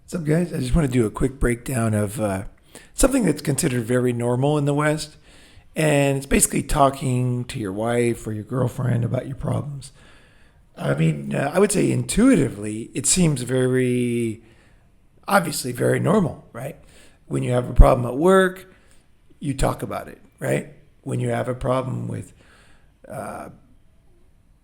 What's up, guys? I just want to do a quick breakdown of something that's considered very normal in the West. And it's basically talking to your wife or your girlfriend about your problems. I mean, I would say intuitively, it seems very, obviously, very normal, right? When you have a problem at work, you talk about it, right? When you have a problem with,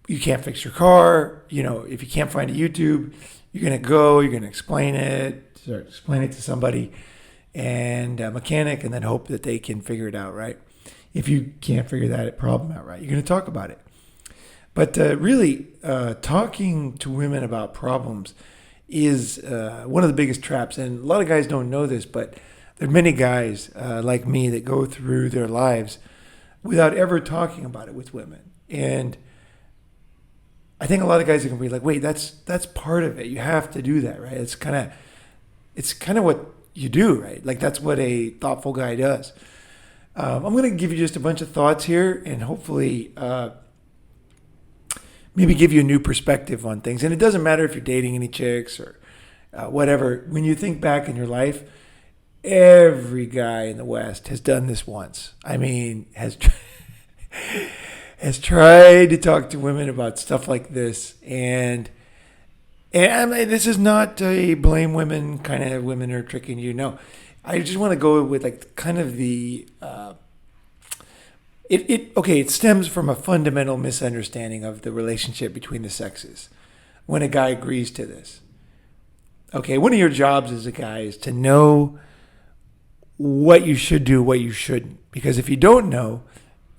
you can't fix your car, if you can't find a YouTube, you're going to explain it to somebody and a mechanic and then hope that they can figure it out, right? If you can't figure that problem out, right, you're going to talk about it. But really, talking to women about problems is one of the biggest traps. And a lot of guys don't know this, but there are many guys like me that go through their lives without ever talking about it with women. And I think a lot of guys are going to be like, wait, that's part of it. You have to do that, right? It's kind of what you do, right? Like that's what a thoughtful guy does. I'm going to give you just a bunch of thoughts here and hopefully maybe give you a new perspective on things. And it doesn't matter if you're dating any chicks or whatever. When you think back in your life, every guy in the West has done this once. I mean, has tried to talk to women about stuff like this. And I mean, this is not a blame women, kind of women are tricking you. No, I just want to go with like kind of the, it stems from a fundamental misunderstanding of the relationship between the sexes when a guy agrees to this. Okay, one of your jobs as a guy is to know what you should do, what you shouldn't. Because if you don't know,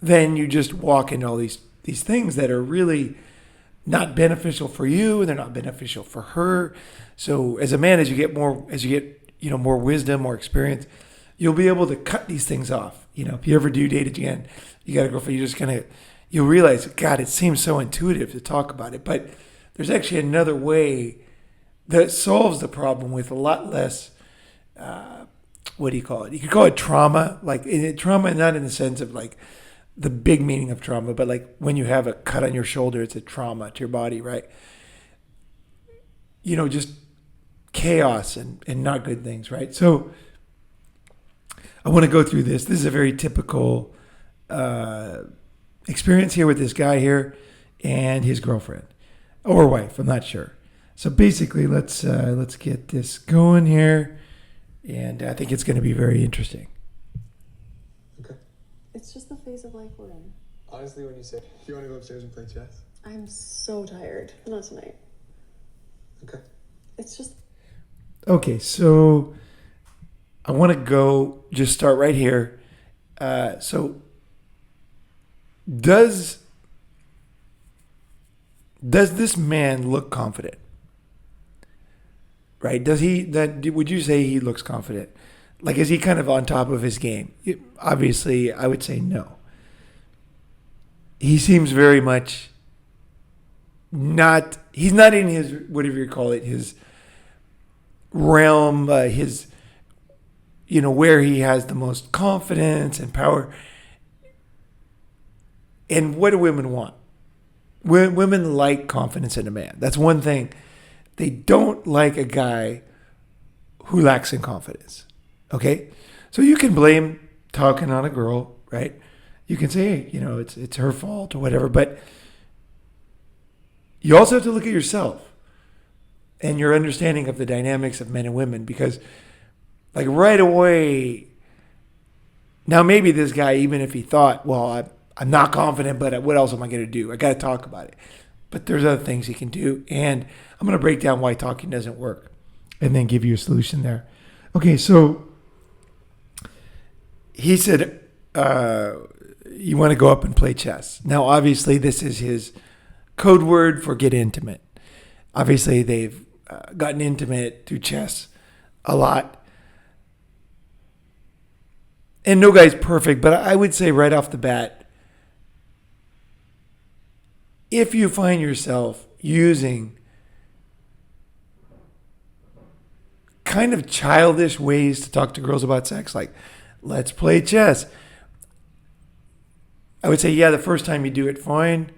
then you just walk into all these things that are really not beneficial for you and they're not beneficial for her. So as a man, as you get more wisdom, more experience, you'll be able to cut these things off. If you ever do date again, you got to go for, you'll realize, God, it seems so intuitive to talk about it, but there's actually another way that solves the problem with a lot less, what do you call it? You could call it trauma, trauma, not in the sense of like the big meaning of trauma, but like when you have a cut on your shoulder, it's a trauma to your body, right? Just chaos and not good things, right? So I want to go through this. This is a very typical experience here with this guy here and his girlfriend or wife. I'm not sure. So basically, let's get this going here, and I think it's going to be very interesting. Okay. It's just the phase of life we're in. Honestly, when you say you want to go upstairs and play chess. I'm so tired. Not tonight. Okay. It's just... Okay, so I want to just start right here. So does this man look confident? Right? Would you say he looks confident? Like, is he kind of on top of his game? Obviously, I would say no. He seems very much he's not in his, whatever you call it, his realm, his, where he has the most confidence and power. And what do women want? Women like confidence in a man. That's one thing. They don't like a guy who lacks in confidence. Okay? So you can blame talking on a girl, right? You can say, hey, it's her fault or whatever, but you also have to look at yourself and your understanding of the dynamics of men and women, because like right away, now maybe this guy, even if he thought, well, I'm not confident, but what else am I going to do? I got to talk about it. But there's other things he can do. And I'm going to break down why talking doesn't work and then give you a solution there. Okay, so he said, you want to go up and play chess. Now, obviously, this is his code word for get intimate. Obviously, they've gotten intimate through chess a lot. And no guy's perfect, but I would say right off the bat, if you find yourself using kind of childish ways to talk to girls about sex, like, let's play chess, I would say, yeah, the first time you do it, fine.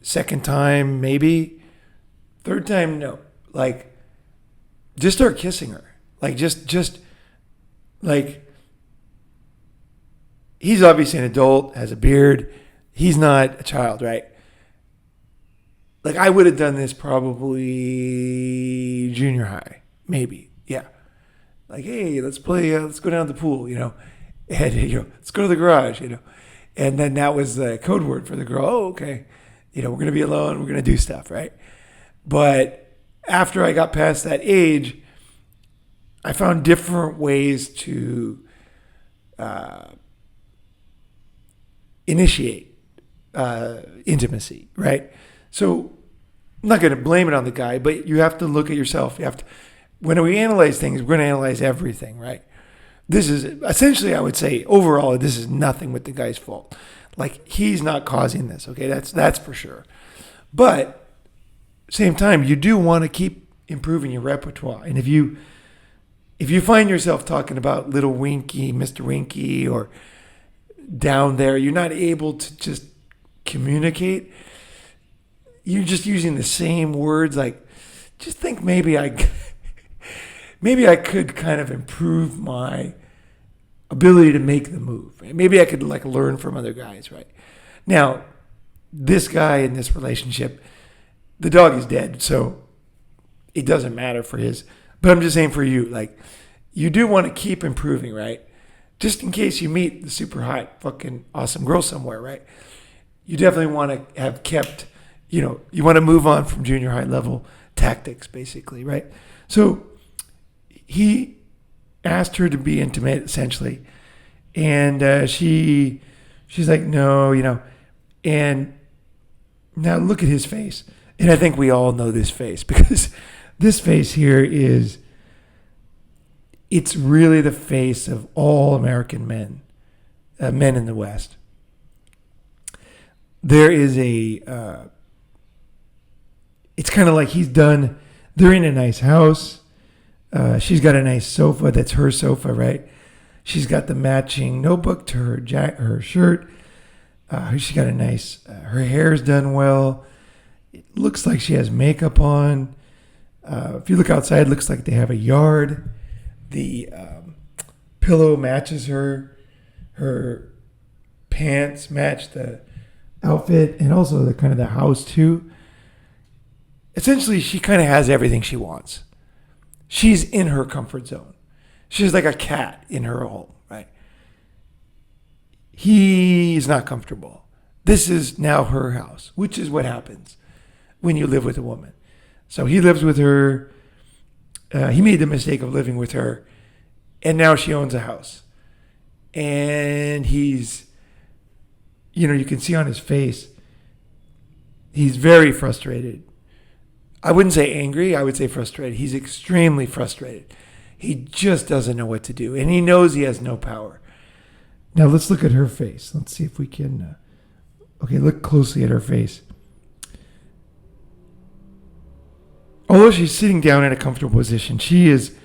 Second time, maybe. Third time, no. Like, just start kissing her. Like, just like, he's obviously an adult, has a beard. He's not a child, right? Like, I would have done this probably junior high, maybe. Yeah. Like, hey, let's play, let's go down to the pool, and, let's go to the garage, And then that was the code word for the girl. Oh, okay. We're going to be alone. We're going to do stuff, right? But after I got past that age, I found different ways to initiate intimacy, right? So I'm not going to blame it on the guy, but you have to look at yourself. You have to, when we analyze things, we're going to analyze everything, right? This is essentially, I would say, overall, this is nothing with the guy's fault. Like, he's not causing this, okay? That's for sure. But same time, you do want to keep improving your repertoire. And if you find yourself talking about little Winky, Mr. Winky, or down there, you're not able to just communicate. You're just using the same words. Like, just think maybe I could kind of improve my ability to make the move. Right? Maybe I could like learn from other guys, right? Now, this guy in this relationship, the dog is dead, so it doesn't matter for his. But I'm just saying for you, like, you do want to keep improving, right? Just in case you meet the super hot, fucking awesome girl somewhere, right? You definitely want to have kept, you want to move on from junior high level tactics, basically, right? So he asked her to be intimate, essentially, and she's like, no, and now look at his face. And I think we all know this face, because this face here it's really the face of all American men, men in the West. There is it's kind of like they're in a nice house. She's got a nice sofa. That's her sofa, right? She's got the matching notebook to her shirt. She's got a nice, her hair's done well. It looks like she has makeup on. If you look outside, it looks like they have a yard. The pillow matches her. Her pants match the outfit, and also the kind of the house too. Essentially, she kind of has everything she wants. She's in her comfort zone. She's like a cat in her home, right? He's not comfortable. This is now her house, which is what happens when you live with a woman. So he lives with her. He made the mistake of living with her, and now she owns a house. And he's, you can see on his face, he's very frustrated. I wouldn't say angry, I would say frustrated. He's extremely frustrated. He just doesn't know what to do, and he knows he has no power. Now let's look at her face. Let's see if we can, look closely at her face. Although she's sitting down in a comfortable position, she is,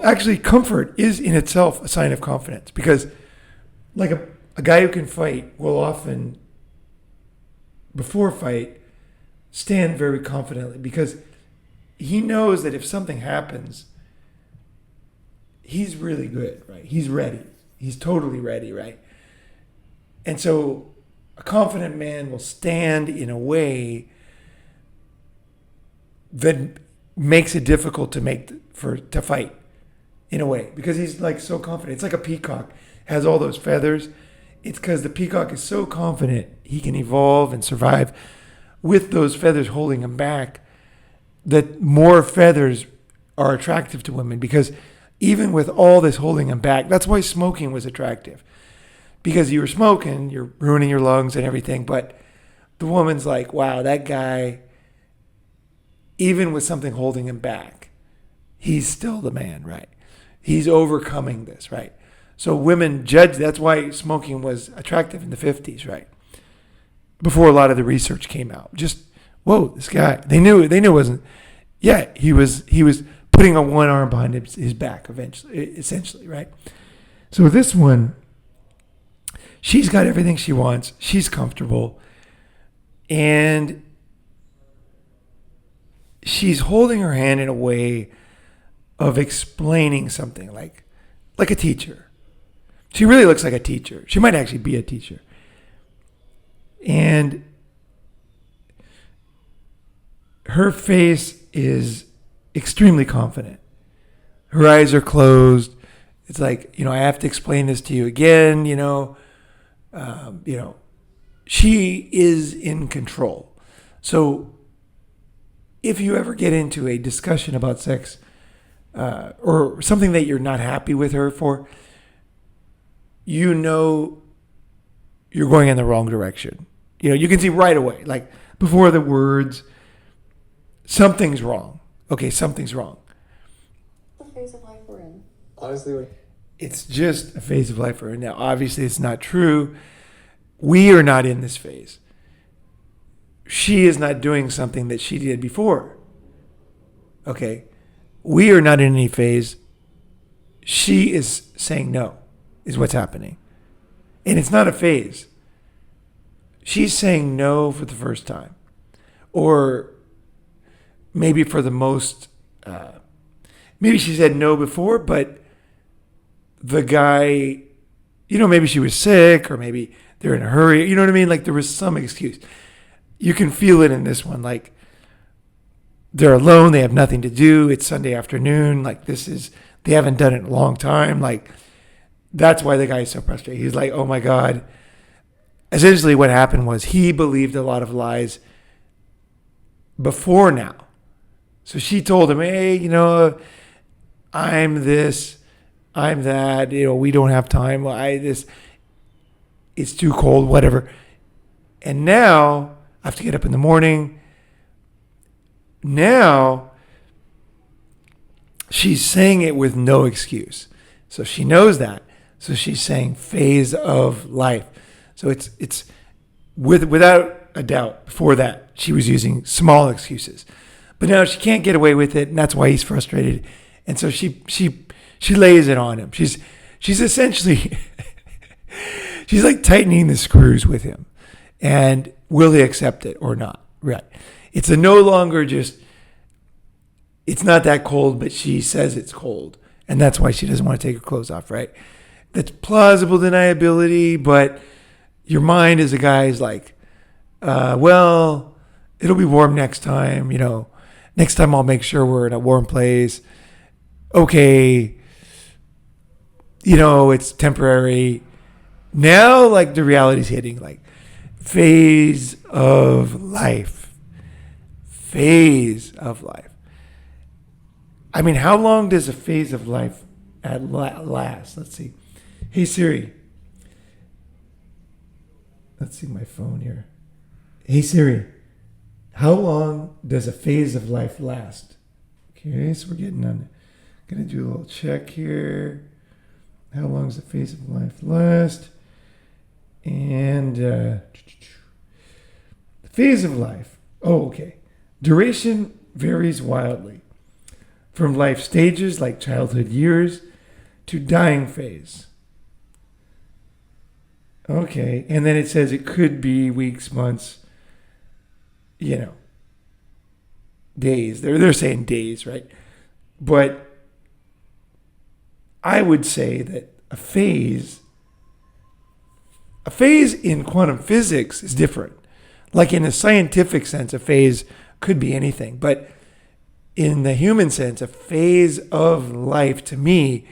actually comfort is in itself a sign of confidence, because like a guy who can fight will often, before a fight, stand very confidently, because he knows that if something happens, he's really good, right? He's ready. He's totally ready, right? And so a confident man will stand in a way that makes it difficult to fight in a way, because he's like so confident. It's like a peacock has all those feathers. It's because the peacock is so confident he can evolve and survive with those feathers holding him back, that more feathers are attractive to women, because even with all this holding him back, that's why smoking was attractive, because you're smoking, you're ruining your lungs and everything, but the woman's like, wow, that guy, even with something holding him back, he's still the man, right? He's overcoming this, right? So women judge, that's why smoking was attractive in the 50s, right? Before a lot of the research came out. Just, whoa, this guy, they knew it wasn't, he was putting on one arm behind his back essentially, right? So this one, she's got everything she wants. She's comfortable. And she's holding her hand in a way of explaining something like a teacher. She really looks like a teacher. She might actually be a teacher. And her face is extremely confident. Her eyes are closed. It's like, I have to explain this to you again, she is in control. So if you ever get into a discussion about sex or something that you're not happy with her for, you're going in the wrong direction. You can see right away, like before the words, something's wrong. Okay, something's wrong. The phase of life we're in. Honestly, It's just a phase of life for her. Now, obviously, it's not true. We are not in this phase. She is not doing something that she did before. Okay? We are not in any phase. She is saying no, is what's happening. And it's not a phase. She's saying no for the first time. Or maybe for the most, maybe she said no before, but the guy, maybe she was sick or maybe they're in a hurry. You know what I mean? Like there was some excuse. You can feel it in this one. Like they're alone. They have nothing to do. It's Sunday afternoon. Like they haven't done it in a long time. Like that's why the guy is so frustrated. He's like, oh my God. Essentially what happened was he believed a lot of lies before now. So she told him, hey, I'm this, I'm that, we don't have time. It's too cold, whatever. And now I have to get up in the morning. Now she's saying it with no excuse. So she knows that. So she's saying phase of life. So it's without a doubt, before that, she was using small excuses. But now she can't get away with it, and that's why he's frustrated. And so she lays it on him. She's essentially she's like tightening the screws with him. And will he accept it or not? Right. It's no longer just, it's not that cold, but she says it's cold. And that's why she doesn't want to take her clothes off, right? That's plausible deniability, but your mind as a guy is like, well, it'll be warm next time, next time I'll make sure we're in a warm place. Okay, it's temporary. Now, like the reality's hitting, like phase of life. Phase of life. I mean, how long does a phase of life last? Let's see. Hey Siri. Let's see my phone here. Hey Siri. How long does a phase of life last? Okay, so we're getting on. Gonna do a little check here. How long does a phase of life last? And the phase of life. Oh, okay. Duration varies wildly. From life stages like childhood years to dying phase. Okay, and then it says it could be weeks, months, days. They're saying days, right? But I would say that a phase in quantum physics is different. Like in a scientific sense, a phase could be anything. But in the human sense, a phase of life to me,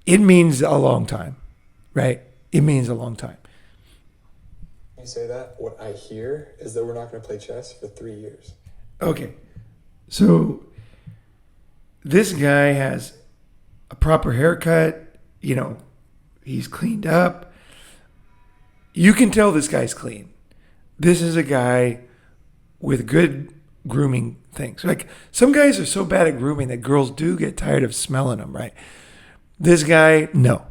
it means a long time, right? It means a long time. you say that, what I hear is that we're not going to play chess for 3 years. Okay. So this guy has a proper haircut, he's cleaned up. You can tell this guy's clean. This is a guy with good grooming things. Like some guys are so bad at grooming that girls do get tired of smelling them, right? This guy, no.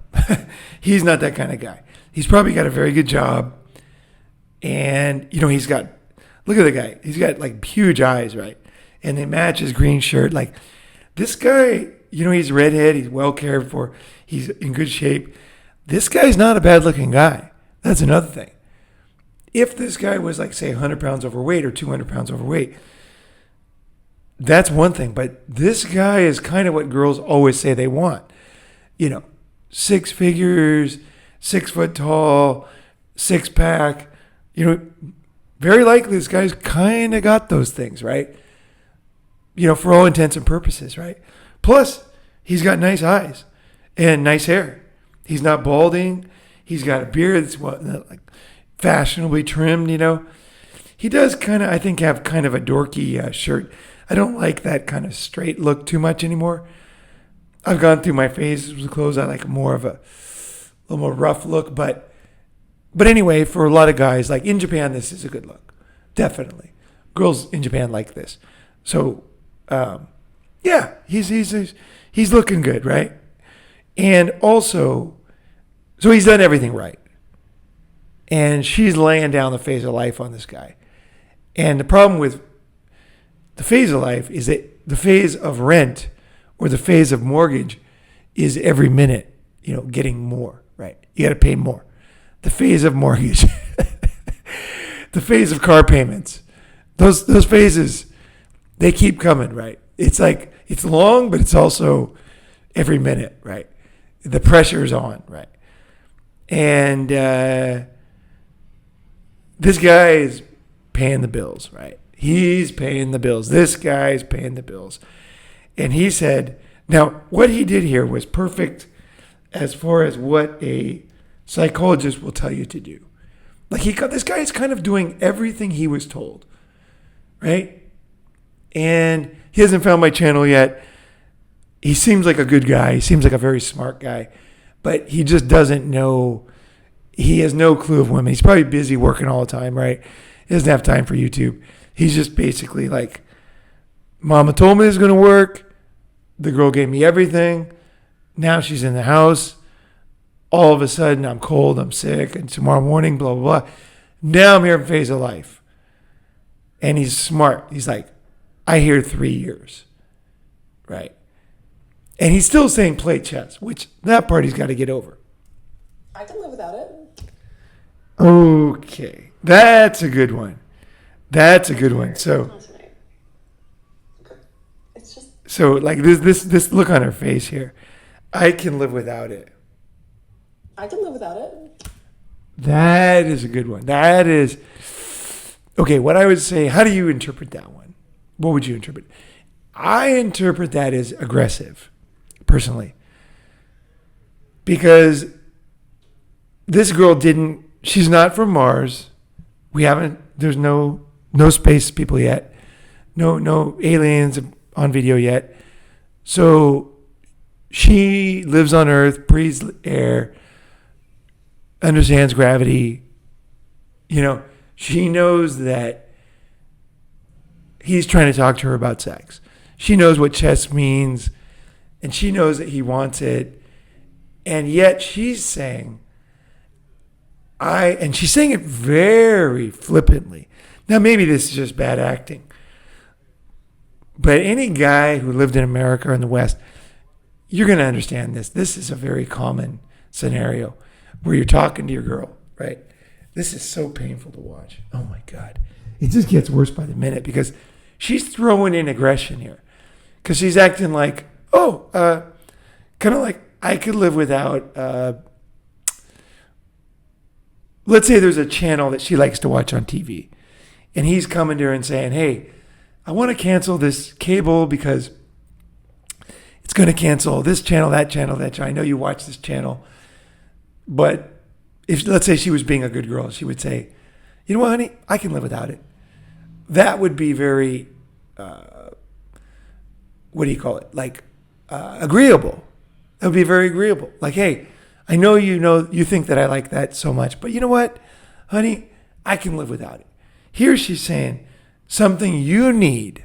He's not that kind of guy. He's probably got a very good job. And, he's got, look at the guy. He's got like huge eyes, right? And they match his green shirt. Like this guy, he's a redhead. He's well cared for. He's in good shape. This guy's not a bad looking guy. That's another thing. If this guy was like, say, 100 pounds overweight or 200 pounds overweight, That's one thing. But this guy is kind of what girls always say they want. 6 figures, 6 foot tall, 6-pack. Very likely this guy's kind of got those things, right? For all intents and purposes, right? Plus, he's got nice eyes and nice hair. He's not balding. He's got a beard that's like fashionably trimmed, He does kind of, I think, have kind of a dorky shirt. I don't like that kind of straight look too much anymore. I've gone through my phases with clothes. I like more of a little more rough look, but anyway, for a lot of guys, like in Japan, this is a good look, definitely. Girls in Japan like this, so yeah, he's looking good, right? And also, so he's done everything right, and she's laying down the phase of life on this guy. And the problem with the phase of life is that the phase of rent or the phase of mortgage is every minute, getting more, right? You got to pay more. The phase of mortgage, the phase of car payments, those phases, they keep coming, right? It's like, it's long, but it's also every minute, right? The pressure's on, right? And this guy is paying the bills, right? He's paying the bills. This guy's paying the bills. And he said, now what he did here was perfect as far as what a psychologist will tell you to do. Like this guy is kind of doing everything he was told, right? And he hasn't found my channel yet. He seems like a good guy. He seems like a very smart guy, but he just doesn't know. He has no clue of women. He's probably busy working all the time, right? He doesn't have time for YouTube. He's just basically like, Mama told me this was going to work. The girl gave me everything. Now she's in the house. All of a sudden, I'm cold, I'm sick, and tomorrow morning, blah, blah, blah. Now I'm here in phase of life. And he's smart. He's like, I hear 3 years, right? And he's still saying play chess, which that part he's got to get over. I can live without it. Okay. That's a good one. That's a good one. So, It's just so like this look on her face here. I can live without it. I can live without it. That is a good one. That is okay. What I would say, how do you interpret that one? What would you interpret? I interpret that as aggressive, personally, because this girl she's not from Mars. There's no space people yet. No aliens on video yet. So she lives on Earth, breathes air, understands gravity. She knows that he's trying to talk to her about sex. She knows what chess means, and she knows that he wants it. And yet she's saying, and she's saying it very flippantly. Now, maybe this is just bad acting, but any guy who lived in America or in the West, you're going to understand this. This is a very common scenario where you're talking to your girl, right? This is so painful to watch. Oh my God. It just gets worse by the minute because she's throwing in aggression here because she's acting like, kind of like I could live without, let's say there's a channel that she likes to watch on TV and he's coming to her and saying, hey, I want to cancel this cable because it's going to cancel this channel, that channel, that channel. I know you watch this channel. But if, let's say she was being a good girl, she would say, you know what, honey, I can live without it. That would be very, what do you call it? Like agreeable. That would be very agreeable. Like, hey, I know you think that I like that so much, but you know what, honey, I can live without it. Here she's saying something you need,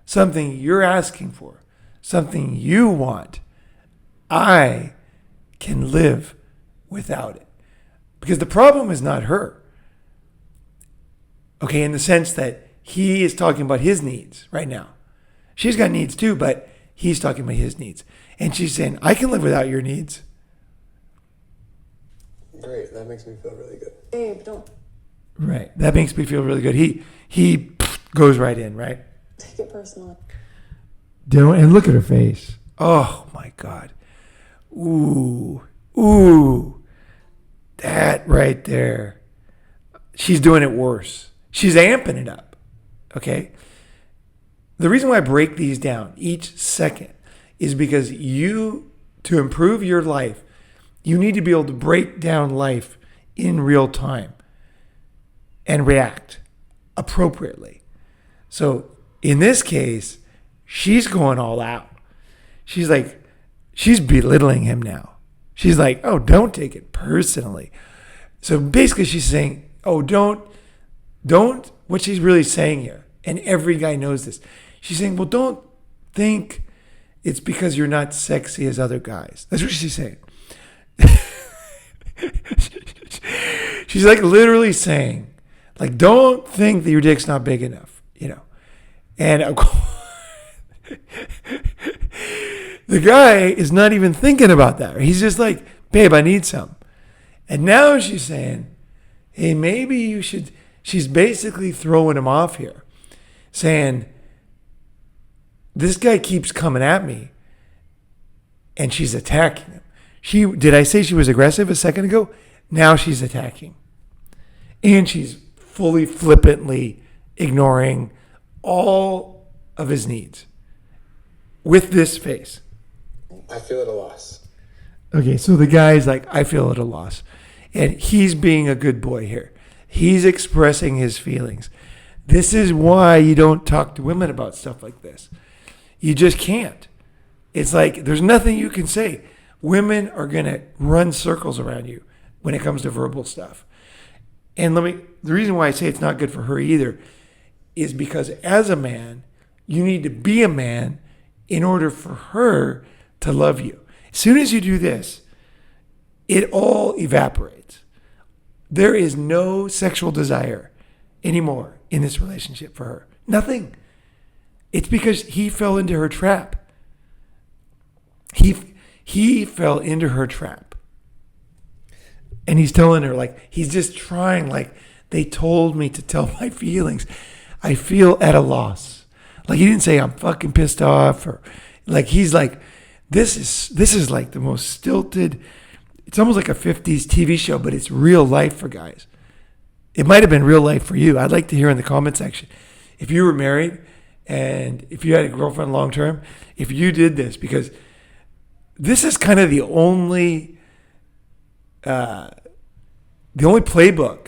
something you're asking for, something you want. I can live without it. Because the problem is not her. Okay, in the sense that he is talking about his needs right now. She's got needs too, but he's talking about his needs. And she's saying, I can live without your needs. Great, that makes me feel really good. Babe, don't Right. That makes me feel really good. He goes right in, right? take it personally. Don't, and look at her face. Oh my God. Ooh. Ooh. That right there. She's doing it worse. She's amping it up. Okay? The reason why I break these down each second is because to improve your life, you need to be able to break down life in real time and react appropriately. So in this case, she's going all out. She's belittling him now. She's like, oh, don't take it personally. So basically she's saying, oh, don't, what she's really saying here, and every guy knows this. She's saying, well, don't think it's because you're not sexy as other guys. That's what she's saying. She's like literally saying, like, don't think that your dick's not big enough, And of course, the guy is not even thinking about that. He's just like, babe, I need some. And now she's saying, hey, maybe you should. She's basically throwing him off here, saying, this guy keeps coming at me, and she's attacking him. Did I say she was aggressive a second ago? Now she's attacking. And she's fully flippantly ignoring all of his needs with this face. I feel at a loss. Okay, so the guy's like, I feel at a loss. And he's being a good boy here. He's expressing his feelings. This is why you don't talk to women about stuff like this. You just can't. It's like there's nothing you can say. Women are going to run circles around you when it comes to verbal stuff. And the reason why I say it's not good for her either is because as a man, you need to be a man in order for her to love you. As soon as you do this, it all evaporates. There is no sexual desire anymore in this relationship for her. Nothing. It's because he fell into her trap. He fell into her trap. And he's telling her, like, he's just trying, like, they told me to tell my feelings. I feel at a loss. Like, he didn't say I'm fucking pissed off, or like, he's like, this is like the most stilted, it's almost like a 50s TV show, but it's real life for guys. It might have been real life for you. I'd like to hear in the comment section. If you were married and if you had a girlfriend long term, if you did this, because this is kind of the only playbook,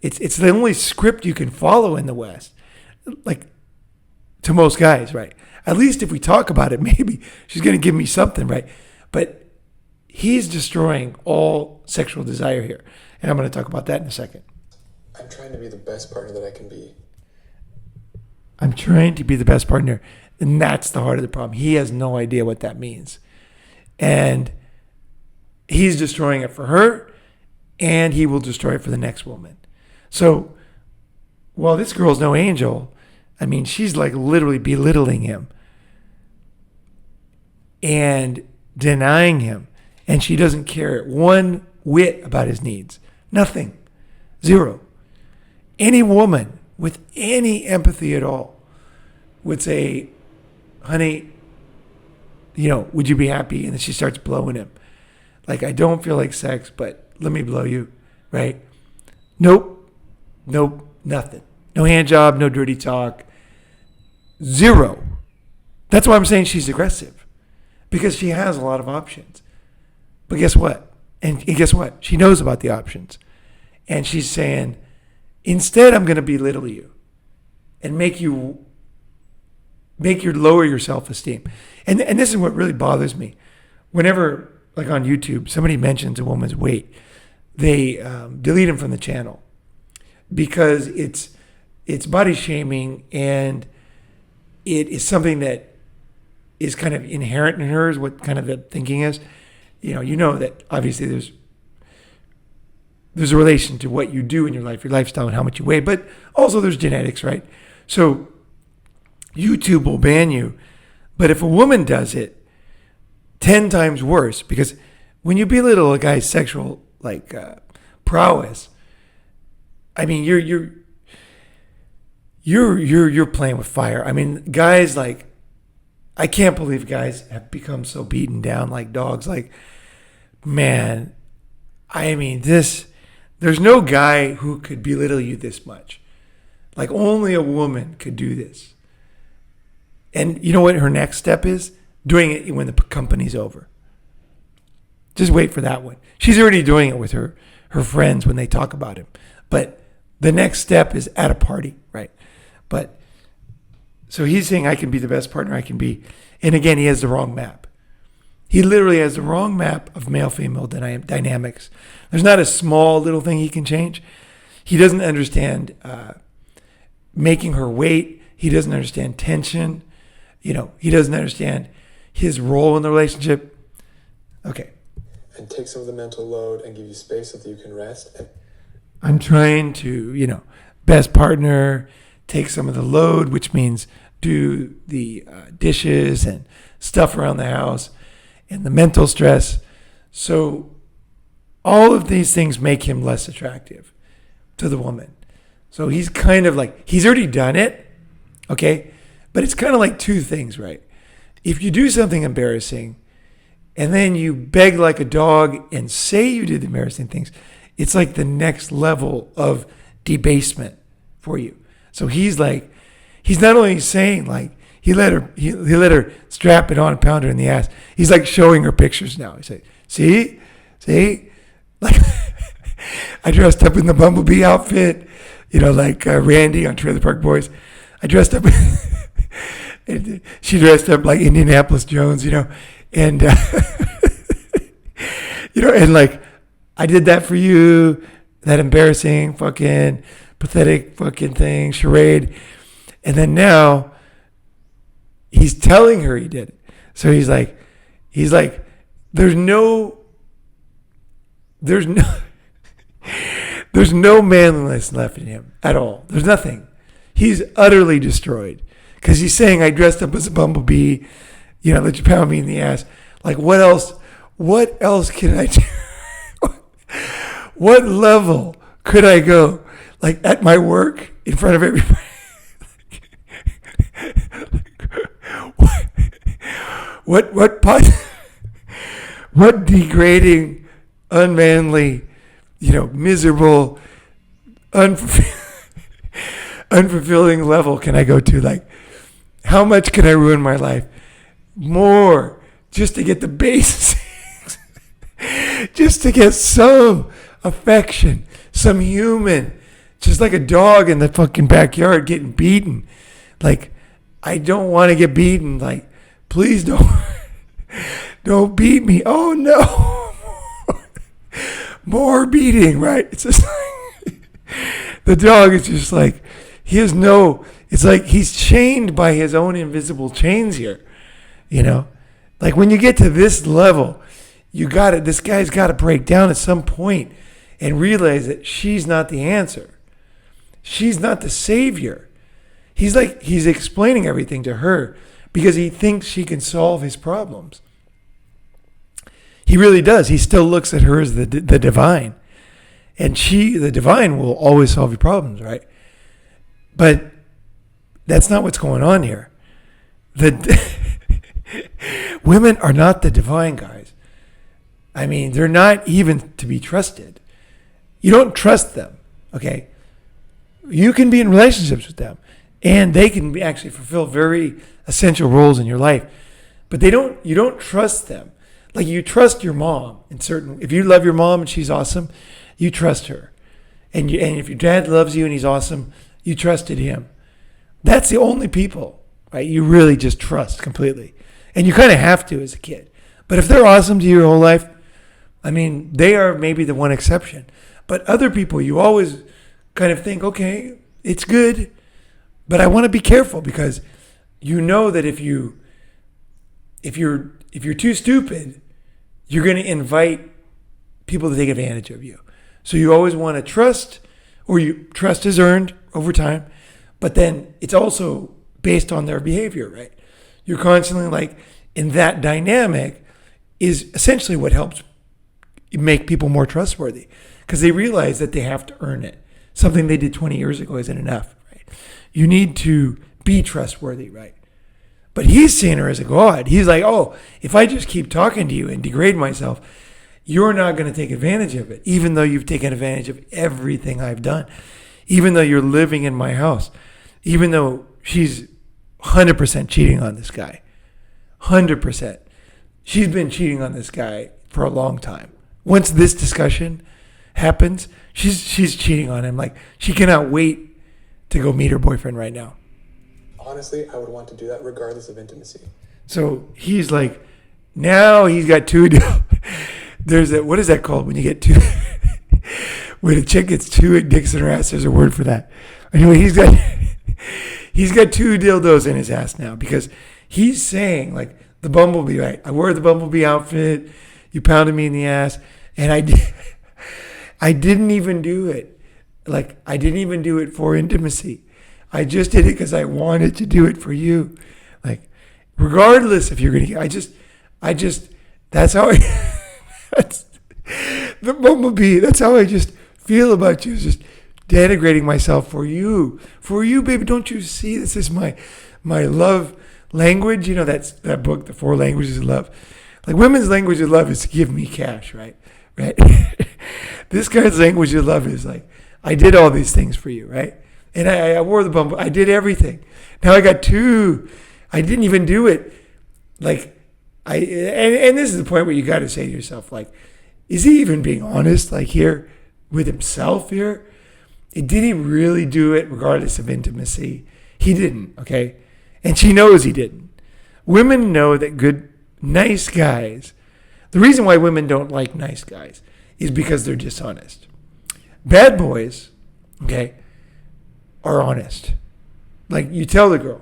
it's the only script you can follow in the West, like to most guys, right? At least if we talk about it, maybe she's going to give me something, right? But he's destroying all sexual desire here. And I'm going to talk about that in a second. I'm trying to be the best partner that I can be. I'm trying to be the best partner. And that's the heart of the problem. He has no idea what that means. And he's destroying it for her, and he will destroy it for the next woman. So while this girl's no angel, I mean, she's like literally belittling him and denying him. And she doesn't care one whit about his needs. Nothing. Zero. Any woman with any empathy at all would say, honey, would you be happy? And then she starts blowing him. Like, I don't feel like sex, but let me blow you, right? Nope, nothing. No hand job, no dirty talk. Zero. That's why I'm saying she's aggressive, because she has a lot of options. But guess what? And guess what? She knows about the options. And she's saying, instead, I'm going to belittle you and make you lower your self-esteem. And this is what really bothers me. Whenever, like on YouTube, somebody mentions a woman's weight, they delete them from the channel because it's body shaming, and it is something that is kind of inherent in her, is what kind of the thinking is. You know that obviously there's a relation to what you do in your life, your lifestyle, and how much you weigh, but also there's genetics, right? So YouTube will ban you. But if a woman does it, 10 times worse, because when you belittle a guy's sexual prowess, I mean, you're playing with fire. I mean, guys, like, I can't believe guys have become so beaten down like dogs. Like, man, I mean, there's no guy who could belittle you this much. Like, only a woman could do this. And you know what her next step is? Doing it when the company's over. Just wait for that one. She's already doing it with her friends when they talk about him. But the next step is at a party, right? But so he's saying I can be the best partner I can be. And again, he has the wrong map. He literally has the wrong map of male-female dynamics. There's not a small little thing he can change. He doesn't understand making her wait. He doesn't understand tension. He doesn't understand his role in the relationship. Okay. And take some of the mental load and give you space so that you can rest. I'm trying to, best partner, take some of the load, which means do the dishes and stuff around the house and the mental stress. So all of these things make him less attractive to the woman. So he's kind of like, he's already done it, okay? But it's kind of like two things, right? If you do something embarrassing and then you beg like a dog and say you did the embarrassing things, it's like the next level of debasement for you. So he's like, he's not only saying like, he let her strap it on and pound her in the ass. He's like showing her pictures now. He's like, see, like I dressed up in the Bumblebee outfit, like Randy on Trailer Park Boys. I dressed up. And she dressed up like Indianapolis Jones, and and like I did that for you, that embarrassing, fucking pathetic, fucking thing, charade, and then now he's telling her he did it. So he's like, there's no manliness left in him at all. There's nothing. He's utterly destroyed. Because he's saying, I dressed up as a bumblebee, let you pound me in the ass. Like, what else can I do? What level could I go? Like, at my work, in front of everybody? What degrading, unmanly, miserable, unfulfilling level can I go to? Like, how much can I ruin my life? More, just to get the basics, just to get some affection, some human, just like a dog in the fucking backyard getting beaten. Like, I don't want to get beaten. Like, please don't beat me. Oh no, more beating, right? It's just like, the dog is just like, it's like he's chained by his own invisible chains here, Like when you get to this level, this guy's got to break down at some point and realize that she's not the answer. She's not the savior. He's explaining everything to her because he thinks she can solve his problems. He really does. He still looks at her as the divine. And the divine, will always solve your problems, right? But that's not what's going on here. Women are not the divine, guys. I mean, they're not even to be trusted. You don't trust them, okay? You can be in relationships with them, and they can actually fulfill very essential roles in your life. But you don't trust them. Like you trust your mom if you love your mom and she's awesome, you trust her. And if your dad loves you and he's awesome, you trusted him. That's the only people, right? You really just trust completely. And you kind of have to as a kid. But if they're awesome to you your whole life, I mean, they are maybe the one exception. But other people, you always kind of think, okay, it's good, but I want to be careful because you know that if you're too stupid, you're going to invite people to take advantage of you. So you always want to trust, or trust is earned over time, but then it's also based on their behavior, right? You're constantly like, in that dynamic is essentially what helps make people more trustworthy because they realize that they have to earn it. Something they did 20 years ago isn't enough, right? You need to be trustworthy, right? But he's seeing her as a god. He's like, oh, if I just keep talking to you and degrade myself, you're not going to take advantage of it, even though you've taken advantage of everything I've done, even though you're living in my house, even though she's 100% cheating on this guy. 100%. She's been cheating on this guy for a long time. Once this discussion happens, she's cheating on him. Like, she cannot wait to go meet her boyfriend right now. Honestly, I would want to do that regardless of intimacy. So he's like, now he's got two. There's a, what is that called when you get two? When a chick gets two dicks in her ass, there's a word for that. Anyway, he's got two dildos in his ass now because he's saying, like, the bumblebee, right? I wore the bumblebee outfit. You pounded me in the ass, and I didn't even do it. Like, I didn't even do it for intimacy. I just did it because I wanted to do it for you. Like, regardless if you're going to, I just, that's how that's the bumblebee. That's how I just feel about you. Is just denigrating myself for you, baby. Don't you see? This is my love language. You know, that book, The Four Languages of Love. Like, women's language of love is to give me cash, right? This guy's language of love is like, I did all these things for you, right? And I wore the bumble. I did everything. Now I got two. I didn't even do it. Like, and this is the point where you got to say to yourself, like, is he even being honest, like, here with himself here? Did he really do it regardless of intimacy? He didn't, okay? And she knows he didn't. Women know that good, nice guys, the reason why women don't like nice guys is because they're dishonest. Bad boys, okay, are honest. Like, you tell the girl,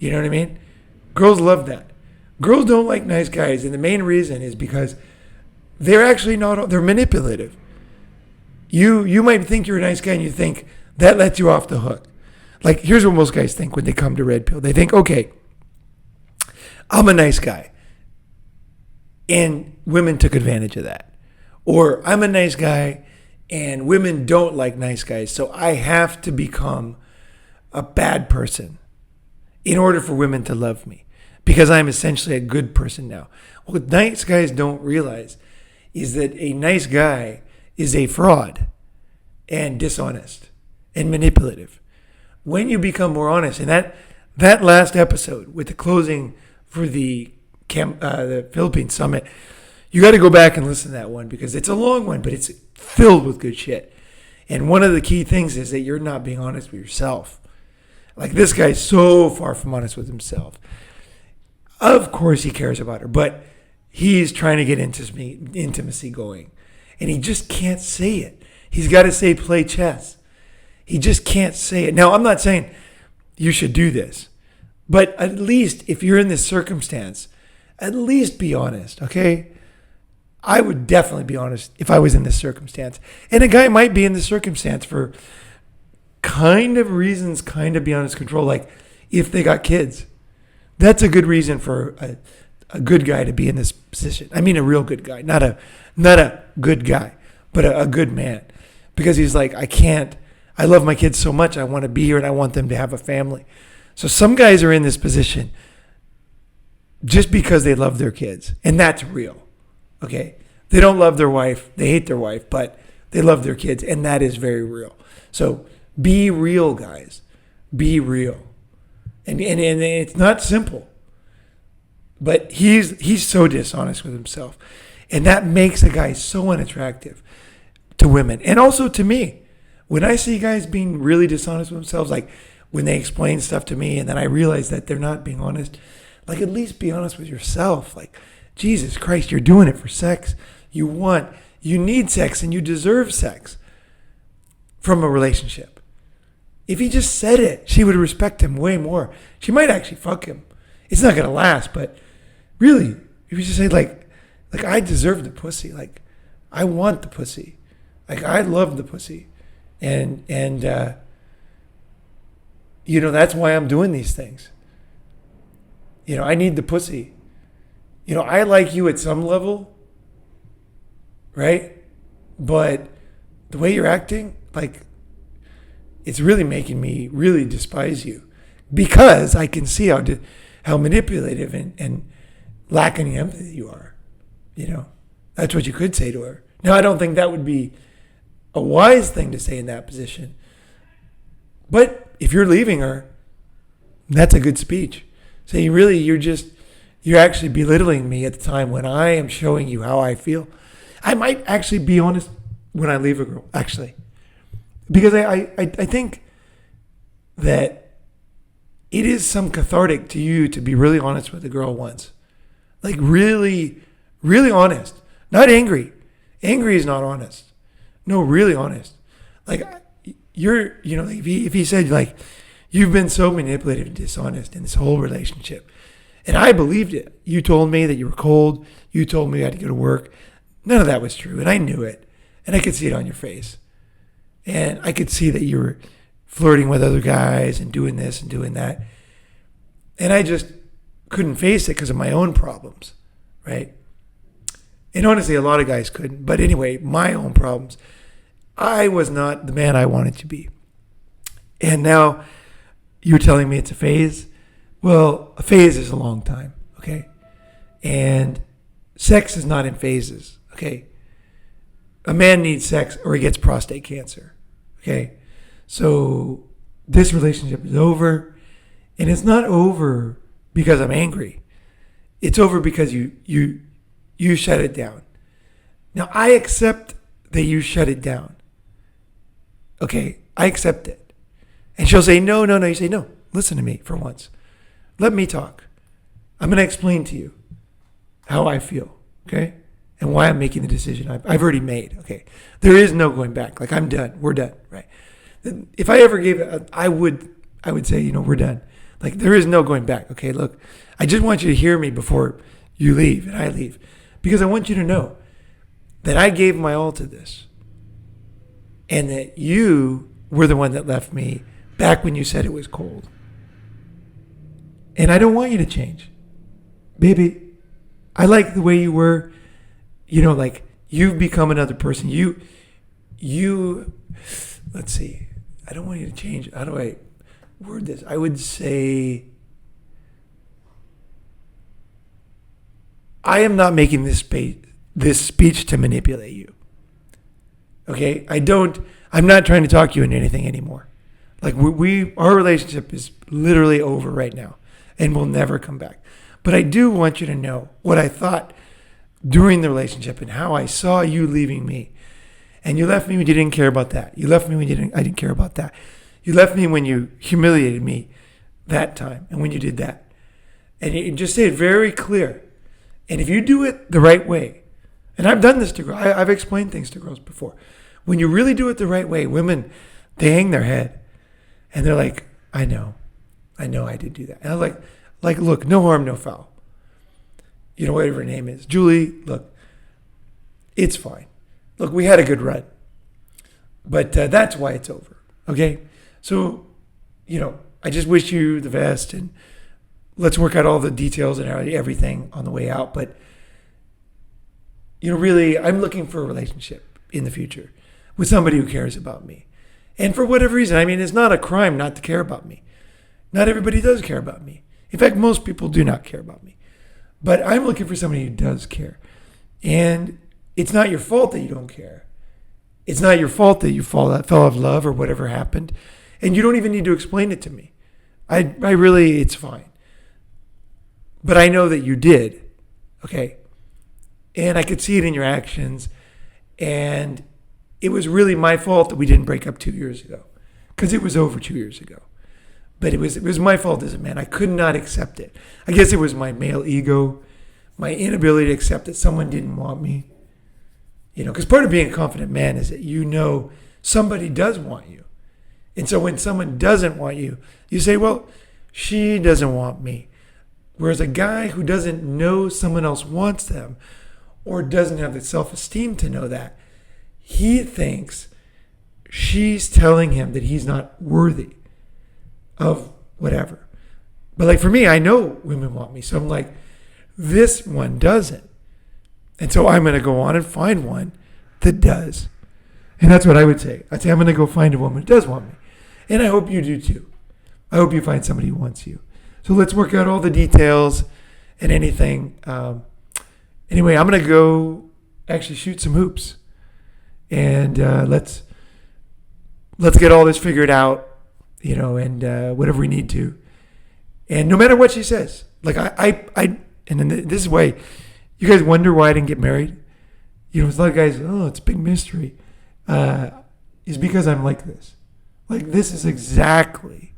you know what I mean? Girls love that. Girls don't like nice guys, and the main reason is because they're actually not, they're manipulative. You might think you're a nice guy and you think that lets you off the hook. Like, here's what most guys think when they come to Red Pill. They think, okay, I'm a nice guy, and women took advantage of that. Or I'm a nice guy, and women don't like nice guys, so I have to become a bad person in order for women to love me because I'm essentially a good person now. What nice guys don't realize is that a nice guy is a fraud and dishonest and manipulative. When you become more honest, and that last episode with the closing for the Philippines summit, you got to go back and listen to that one because it's a long one, but it's filled with good shit. And one of the key things is that you're not being honest with yourself. Like, this guy's so far from honest with himself. Of course he cares about her, but he's trying to get intimacy going. And he just can't say it. He's got to say play chess. He just can't say it. Now, I'm not saying you should do this, but at least if you're in this circumstance, at least be honest, okay? I would definitely be honest if I was in this circumstance. And a guy might be in this circumstance for kind of reasons, kind of beyond his control, like if they got kids. That's a good reason for a good guy to be in this position. I mean, a real good guy, not a good guy, but a good man. Because he's like, I love my kids so much, I want to be here and I want them to have a family. So some guys are in this position just because they love their kids. And that's real, okay? They don't love their wife, they hate their wife, but they love their kids, and that is very real. So be real, guys. Be real. And it's not simple. But he's so dishonest with himself. And that makes a guy so unattractive to women. And also to me. When I see guys being really dishonest with themselves, like when they explain stuff to me and then I realize that they're not being honest, like, at least be honest with yourself. Like, Jesus Christ, you're doing it for sex. You need sex and you deserve sex from a relationship. If he just said it, she would respect him way more. She might actually fuck him. It's not going to last, but really, if you just say, like, I deserve the pussy. Like, I want the pussy. Like, I love the pussy. And you know, that's why I'm doing these things. You know, I need the pussy. You know, I like you at some level, right? But the way you're acting, like, it's really making me really despise you because I can see how manipulative and lacking empathy you are. That's what you could say to her. Now, I don't think that would be a wise thing to say in that position. But if you're leaving her, that's a good speech. Say, you're actually belittling me at the time when I am showing you how I feel. I might actually be honest when I leave a girl, actually. Because I think that it is some cathartic to you to be really honest with a girl once. Like really, really honest. Not angry. Angry is not honest. No, really honest. Like if he said like, you've been so manipulative and dishonest in this whole relationship. And I believed it. You told me that you were cold. You told me I had to go to work. None of that was true. And I knew it. And I could see it on your face. And I could see that you were flirting with other guys and doing this and doing that. And I just couldn't face it because of my own problems, right? And honestly, a lot of guys couldn't. But anyway, my own problems. I was not the man I wanted to be. And now you're telling me it's a phase. Well, a phase is a long time, okay? And sex is not in phases, okay? A man needs sex or he gets prostate cancer, okay? So this relationship is over, and it's not over because I'm angry. It's over because you shut it down. Now, I accept that you shut it down. Okay, I accept it. And she'll say, no. You say, no, listen to me for once. Let me talk. I'm going to explain to you how I feel, okay? And why I'm making the decision I've already made, okay? There is no going back. Like, I'm done. We're done, right? If I ever gave it, I would say, we're done. Like, there is no going back, okay? Look, I just want you to hear me before you leave and I leave. Because I want you to know that I gave my all to this. And that you were the one that left me back when you said it was cold. And I don't want you to change. Baby, I like the way you were. Like you've become another person. You, let's see. I don't want you to change. How do I word this? I would say, I am not making this speech to manipulate you. Okay? I'm not trying to talk you into anything anymore. Like our relationship is literally over right now and will never come back. But I do want you to know what I thought during the relationship and how I saw you leaving me. And you left me when you didn't care about that. You left me when I didn't care about that. You left me when you humiliated me that time and when you did that. And you just say it very clear. And if you do it the right way, and I've done this to girls, I've explained things to girls before. When you really do it the right way, women, they hang their head. And they're like, I know I did do that. And I was like, look, no harm, no foul. Whatever her name is. Julie, look, it's fine. Look, we had a good run. But that's why it's over. Okay? So, I just wish you the best. And let's work out all the details and everything on the way out. But, really, I'm looking for a relationship in the future with somebody who cares about me. And for whatever reason, it's not a crime not to care about me. Not everybody does care about me. In fact, most people do not care about me. But I'm looking for somebody who does care. And it's not your fault that you don't care. It's not your fault that you fell out of love or whatever happened. And you don't even need to explain it to me. I really, it's fine. But I know that you did. Okay? And I could see it in your actions. And it was really my fault that we didn't break up 2 years ago. Because it was over 2 years ago. But it was my fault as a man. I could not accept it. I guess it was my male ego, my inability to accept that someone didn't want me. Because part of being a confident man is that somebody does want you. And so when someone doesn't want you, you say, well, she doesn't want me. Whereas a guy who doesn't know someone else wants them or doesn't have the self-esteem to know that, he thinks she's telling him that he's not worthy of whatever. But like for me, I know women want me. So I'm like, this one doesn't. And so I'm going to go on and find one that does. And that's what I would say. I'd say, I'm going to go find a woman who does want me. And I hope you do too. I hope you find somebody who wants you. So let's work out all the details and anything. Anyway, I'm going to go actually shoot some hoops. And let's get all this figured out, and whatever we need to. And no matter what she says, like and then this is why you guys wonder why I didn't get married. There's a lot of guys, it's a big mystery. Is because I'm like this. Like, this is exactly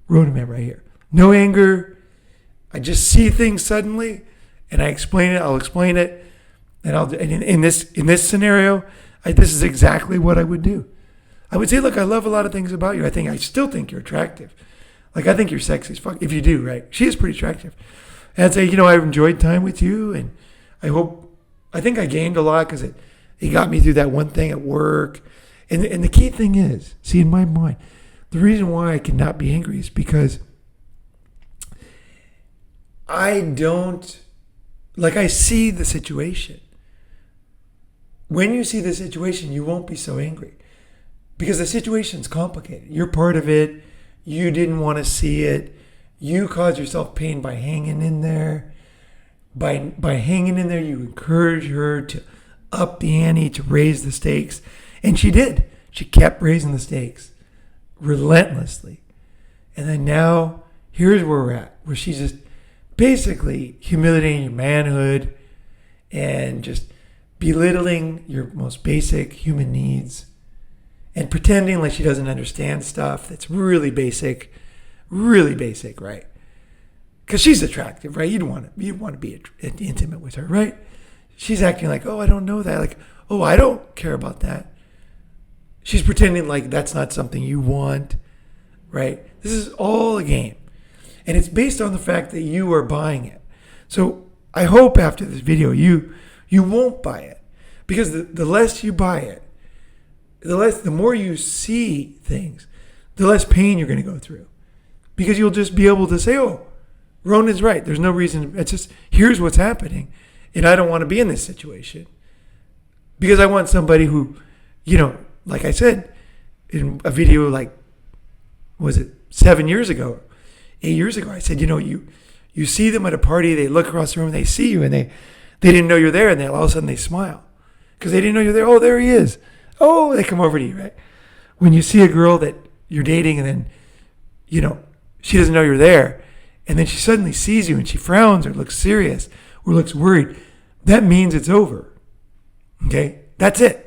Ronin Man right here. No anger. I just see things suddenly, and I explain it. I'll explain it, and in this scenario, this is exactly what I would do. I would say, look, I love a lot of things about you. I still think you're attractive. Like, I think you're sexy as fuck. If you do, right? She is pretty attractive. And I'd say, I've enjoyed time with you, and I think I gained a lot because it got me through that one thing at work. And the key thing is, see, in my mind, the reason why I cannot be angry is because I see the situation. When you see the situation, you won't be so angry because the situation's complicated. You're part of it. You didn't want to see it. You caused yourself pain by hanging in there. By hanging in there, you encouraged her to up the ante, to raise the stakes. And she did. She kept raising the stakes relentlessly. And then now, here's where we're at, where she's just basically humiliating your manhood and just belittling your most basic human needs and pretending like she doesn't understand stuff that's really basic, right? Because she's attractive, right? You'd want to be intimate with her, right? She's acting like, I don't know that. Like, I don't care about that. She's pretending like that's not something you want, right? This is all a game. And it's based on the fact that you are buying it. So I hope after this video, you won't buy it. Because the less you buy it, the more you see things, the less pain you're going to go through. Because you'll just be able to say, Ronin's right. There's no reason. It's just, here's what's happening. And I don't want to be in this situation. Because I want somebody who, like I said in a video, was it 7 years ago, 8 years ago, I said, you see them at a party, they look across the room, they see you, and they didn't know you're there, and all of a sudden they smile. Because they didn't know you're there. Oh, there he is. Oh, they come over to you, right? When you see a girl that you're dating and then, she doesn't know you're there, and then she suddenly sees you and she frowns or looks serious or looks worried, that means it's over. Okay? That's it.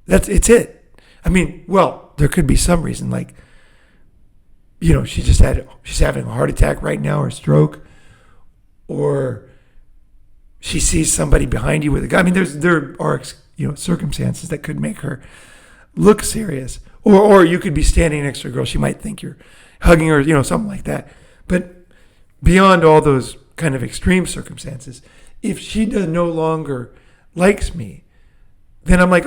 It's it. I mean, well, there could be some reason, like, she's having a heart attack right now or stroke, or she sees somebody behind you with a gun. I mean, there are circumstances that could make her look serious, or you could be standing next to a girl. She might think you're hugging her, something like that. But beyond all those kind of extreme circumstances, if she no longer likes me, then I'm like,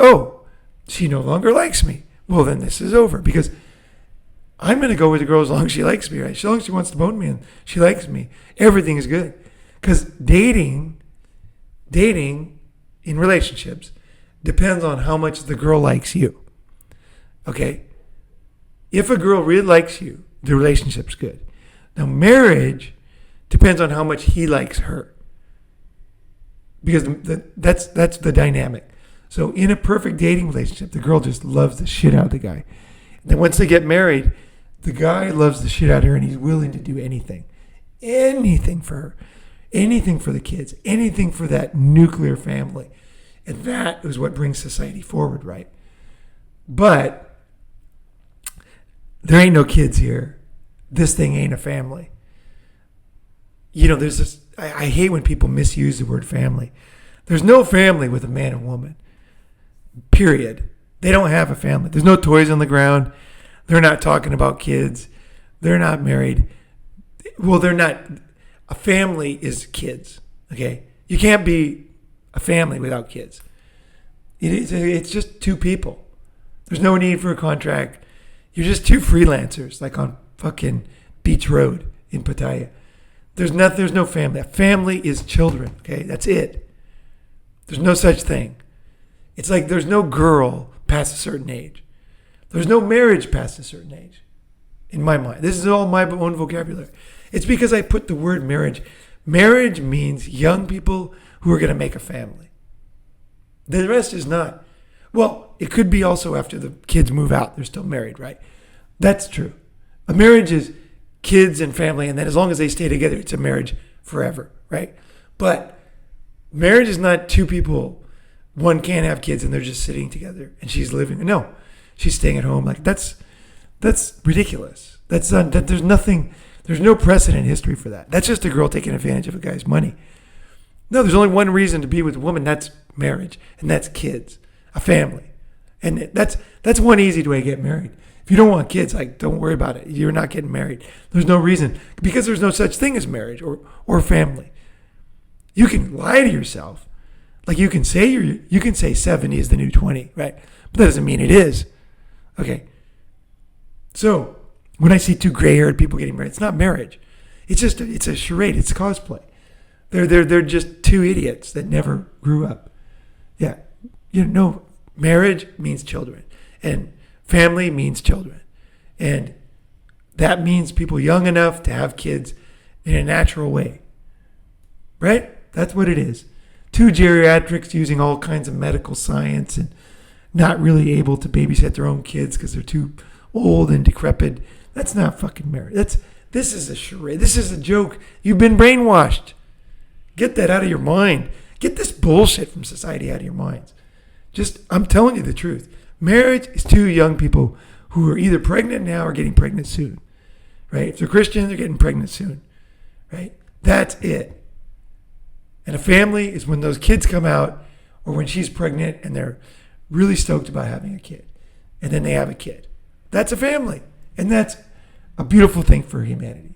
she no longer likes me. Well, then this is over because I'm going to go with the girl as long as she likes me, right? As long as she wants to bone me and she likes me, everything is good. Because dating in relationships depends on how much the girl likes you. Okay? If a girl really likes you, the relationship's good. Now, marriage depends on how much he likes her. Because that's the dynamic. So in a perfect dating relationship, the girl just loves the shit out of the guy. And then once they get married, the guy loves the shit out of her and he's willing to do anything. Anything for her. Anything for the kids. Anything for that nuclear family. And that is what brings society forward, right? But there ain't no kids here. This thing ain't a family. There's this, I hate when people misuse the word family. There's no family with a man and woman. Period. They don't have a family. There's no toys on the ground. They're not talking about kids. They're not married. Well, they're not. A family is kids. Okay? You can't be a family without kids. It's just two people. There's no need for a contract. You're just two freelancers, like on fucking Beach Road in Pattaya. There's no family. A family is children. Okay? That's it. There's no such thing. It's like there's no girl past a certain age. There's no marriage past a certain age. in my mind. This is all my own vocabulary. It's because I put the word marriage. Marriage means young people who are going to make a family. The rest is not. Well, it could be also after the kids move out, they're still married, right? That's true. A marriage is kids and family, and then as long as they stay together, it's a marriage forever, right? But marriage is not two people. One can't have kids and they're just sitting together and she's living. No, she's staying at home. Like that's ridiculous. That's not, that there's no precedent in history for that. That's just a girl taking advantage of a guy's money. No, there's only one reason to be with a woman. That's marriage, and that's kids, a family. And that's one easy way to get married. If you don't want kids, like, don't worry about it. You're not getting married. There's no reason, because there's no such thing as marriage or family. You can lie to yourself. Like you can say 70 is the new 20, right? But that doesn't mean it is. Okay. So when I see two gray-haired people getting married, it's not marriage. It's a charade. It's cosplay. They're just two idiots that never grew up. Yeah. Marriage means children, and family means children. And that means people young enough to have kids in a natural way. Right? That's what it is. Two geriatrics using all kinds of medical science and not really able to babysit their own kids because they're too old and decrepit. That's not fucking marriage. This is a charade. This is a joke. You've been brainwashed. Get that out of your mind. Get this bullshit from society out of your minds. I'm telling you the truth. Marriage is two young people who are either pregnant now or getting pregnant soon. Right? If they're Christian, they're getting pregnant soon. Right? That's it. And a family is when those kids come out, or when she's pregnant and they're really stoked about having a kid. And then they have a kid. That's a family. And that's a beautiful thing for humanity.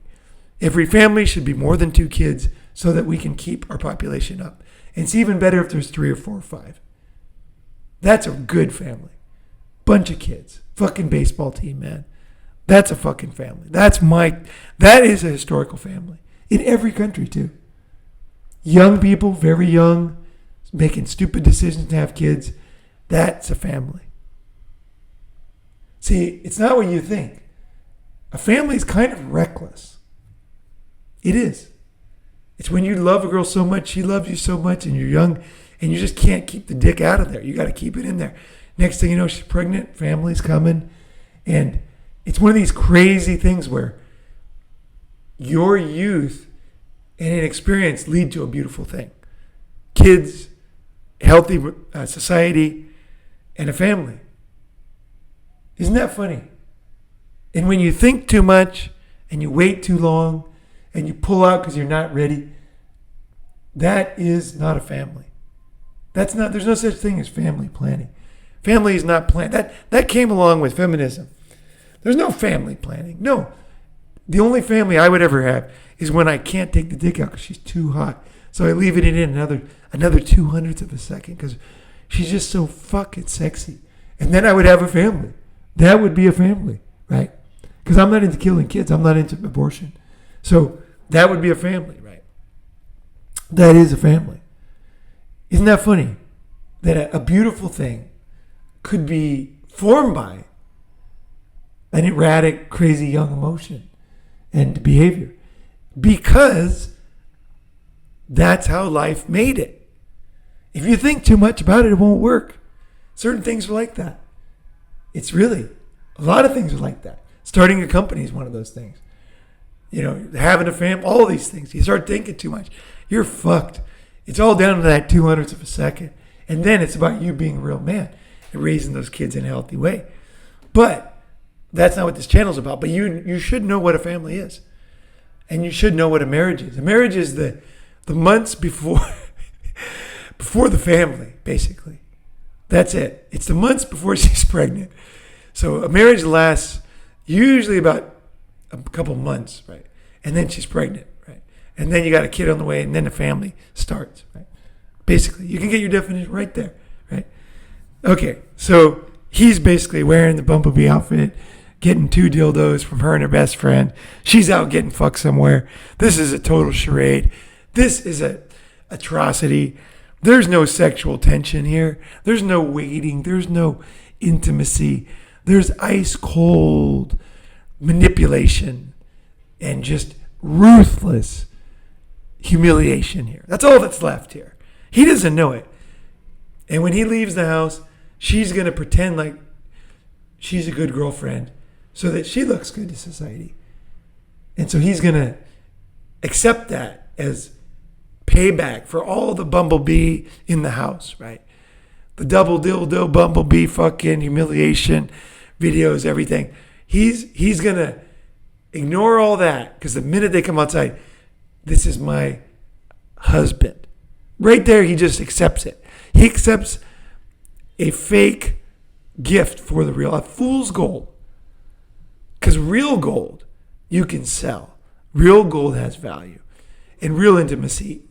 Every family should be more than two kids so that we can keep our population up. And it's even better if there's 3 or 4 or 5. That's a good family. Bunch of kids. Fucking baseball team, man. That's a fucking family. That is a historical family. In every country, too. Young people, very young, making stupid decisions to have kids. That's a family. See, it's not what you think. A family is kind of reckless. It is. It's when you love a girl so much, she loves you so much, and you're young, and you just can't keep the dick out of there. You got to keep it in there. Next thing you know, she's pregnant, family's coming, and it's one of these crazy things where your youth and inexperience lead to a beautiful thing. Kids, healthy society, and a family. Isn't that funny? And when you think too much and you wait too long and you pull out because you're not ready, that is not a family. There's no such thing as family planning. Family is not planned. That came along with feminism. There's no family planning. No. The only family I would ever have is when I can't take the dick out because she's too hot. So I leave it in another 200th of a second because she's just so fucking sexy. And then I would have a family. That would be a family, right? Because I'm not into killing kids. I'm not into abortion. So that would be a family, right? That is a family. Isn't that funny? That a beautiful thing could be formed by an erratic, crazy young emotion and behavior. Because that's how life made it. If you think too much about it, it won't work. Certain things are like that. It's really, a lot of things are like that. Starting a company is one of those things. Having a family, all these things. You start thinking too much, you're fucked. It's all down to that 200th of a second. And then it's about you being a real man and raising those kids in a healthy way. But that's not what this channel is about. But you should know what a family is. And you should know what a marriage is. A marriage is the months before the family, basically. That's it. It's the months before she's pregnant. So a marriage lasts usually about a couple months, right? And then she's pregnant, right? And then you got a kid on the way, and then the family starts, right? Basically, you can get your definition right there, right? Okay, so he's basically wearing the Bumblebee outfit, getting 2 dildos from her and her best friend. She's out getting fucked somewhere. This is a total charade. This is a atrocity. There's no sexual tension here. There's no waiting. There's no intimacy. There's ice cold. manipulation and just ruthless humiliation here. That's all that's left here. He doesn't know it. And when he leaves the house, she's going to pretend like she's a good girlfriend so that she looks good to society. And so he's going to accept that as payback for all the bumblebee in the house, right? The double dildo bumblebee fucking humiliation videos, everything. He's going to ignore all that because the minute they come outside, this is my husband. Right there, he just accepts it. He accepts a fake gift for the real, a fool's gold. Because real gold you can sell. Real gold has value. And real intimacy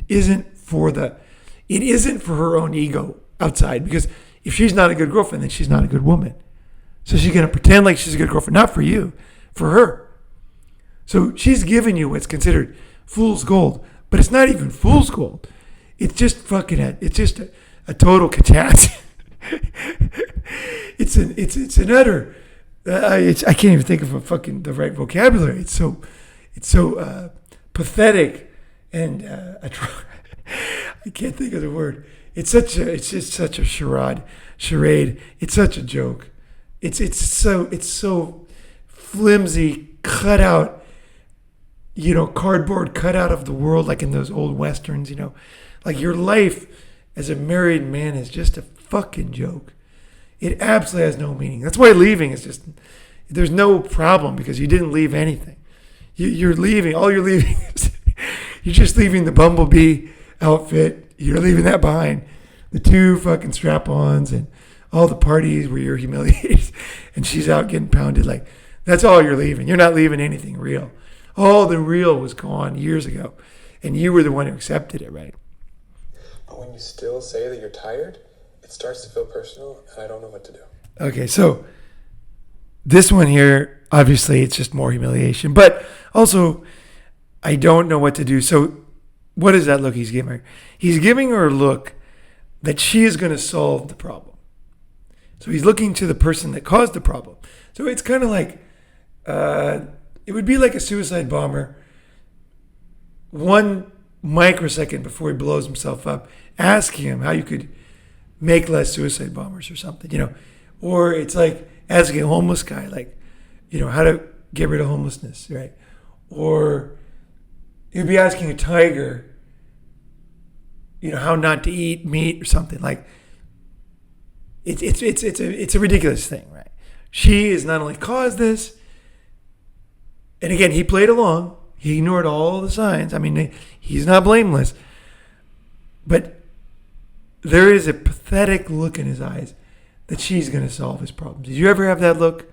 isn't for her own ego outside. Because if she's not a good girlfriend, then she's not a good woman. So she's going to pretend like she's a good girlfriend. Not for you, for her. So she's giving you what's considered fool's gold. But it's not even fool's gold. It's just it's just a total catastrophe. It's an utter, I can't even think of the right vocabulary. It's so pathetic and I can't think of the word. It's just such a charade. It's such a joke. It's so flimsy, cut out, cardboard cut out of the world, like in those old westerns, like your life as a married man is just a fucking joke. It absolutely has no meaning. That's why leaving is just, there's no problem because you didn't leave anything. You're leaving, all you're leaving is, you're just leaving the bumblebee outfit. You're leaving that behind. The 2 fucking strap-ons and all the parties where you're humiliated and she's out getting pounded. Like, that's all you're leaving. You're not leaving anything real. All the real was gone years ago. And you were the one who accepted it, right? But when you still say that you're tired, it starts to feel personal, and I don't know what to do. Okay, so this one here, obviously, it's just more humiliation. But also, I don't know what to do. So what is that look he's giving her? He's giving her a look that she is going to solve the problem. So he's looking to the person that caused the problem. So it's kind of like, it would be like a suicide bomber. 1 microsecond before he blows himself up, asking him how you could make less suicide bombers or something, Or it's like asking a homeless guy, like, how to get rid of homelessness, right? Or you'd be asking a tiger, how not to eat meat or something. Like, it's a ridiculous thing, right? She has not only caused this, and again, he played along. He ignored all the signs. I mean, he's not blameless. But there is a pathetic look in his eyes that she's going to solve his problems. Did you ever have that look?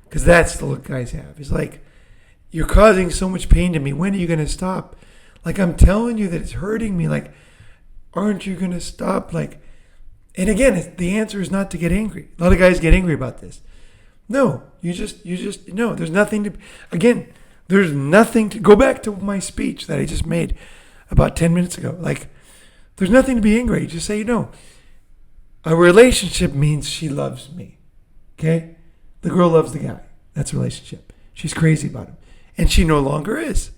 Because that's the look guys have. It's like, you're causing so much pain to me. When are you going to stop? Like, I'm telling you that it's hurting me. Like, aren't you going to stop? Like, and again, the answer is not to get angry. A lot of guys get angry about this. No, you just, no, there's nothing to, again, there's nothing to, go back to my speech that I just made about 10 minutes ago. Like, there's nothing to be angry. Just say, a relationship means she loves me. Okay? The girl loves the guy. That's a relationship. She's crazy about him. And she no longer is.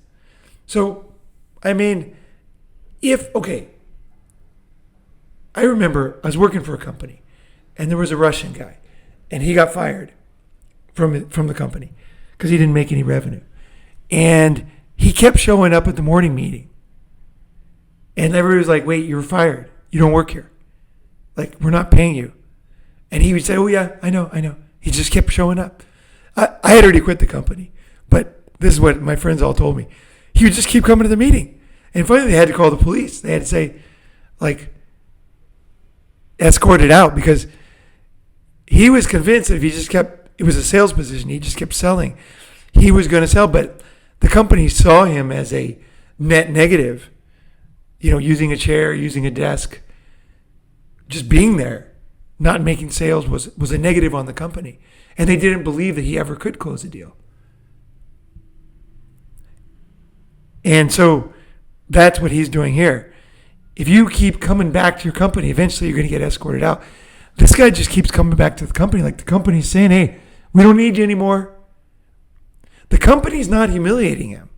So, I mean, I remember I was working for a company and there was a Russian guy and he got fired from the company because he didn't make any revenue. And he kept showing up at the morning meeting. And everybody was like, wait, you're fired. You don't work here. Like, we're not paying you. And he would say, oh, yeah, I know. He just kept showing up. I had already quit the company. But this is what my friends all told me. He would just keep coming to the meeting. And finally, they had to call the police. They had to say, like, escort it out because he was convinced that if he just kept, it was a sales position, he just kept selling. He was going to sell, but the company saw him as a net negative, using a chair, using a desk, just being there, not making sales was a negative on the company. And they didn't believe that he ever could close a deal. And so that's what he's doing here. If you keep coming back to your company, eventually you're going to get escorted out. This guy just keeps coming back to the company. Like, the company's saying, hey, we don't need you anymore. The company's not humiliating him.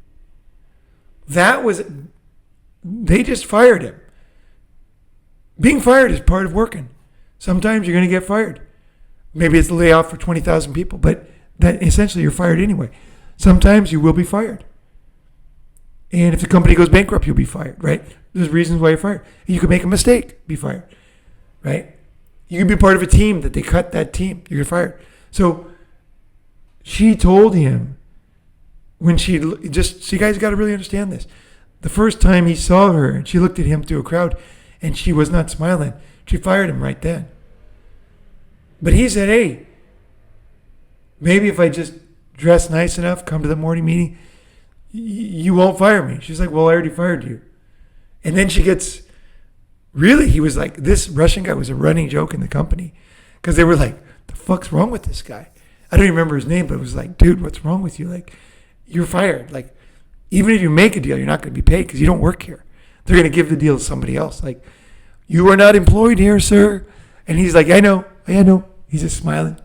They just fired him. Being fired is part of working. Sometimes you're going to get fired. Maybe it's a layoff for 20,000 people, but that essentially you're fired anyway. Sometimes you will be fired. And if the company goes bankrupt, you'll be fired, right? There's reasons why you're fired. You could make a mistake, be fired, right? You could be part of a team that they cut that team, you're fired. So she told him so you guys got to really understand this. The first time he saw her and she looked at him through a crowd and she was not smiling, she fired him right then. But he said, hey, maybe if I just dress nice enough, come to the morning meeting, you won't fire me. She's like, well, I already fired you. And then he was like, this Russian guy was a running joke in the company because they were like, the fuck's wrong with this guy? I don't even remember his name, but it was like, dude, what's wrong with you? Like, you're fired. Like, even if you make a deal, you're not going to be paid because you don't work here. They're going to give the deal to somebody else. Like, you are not employed here, sir. And he's like, I know. He's just smiling.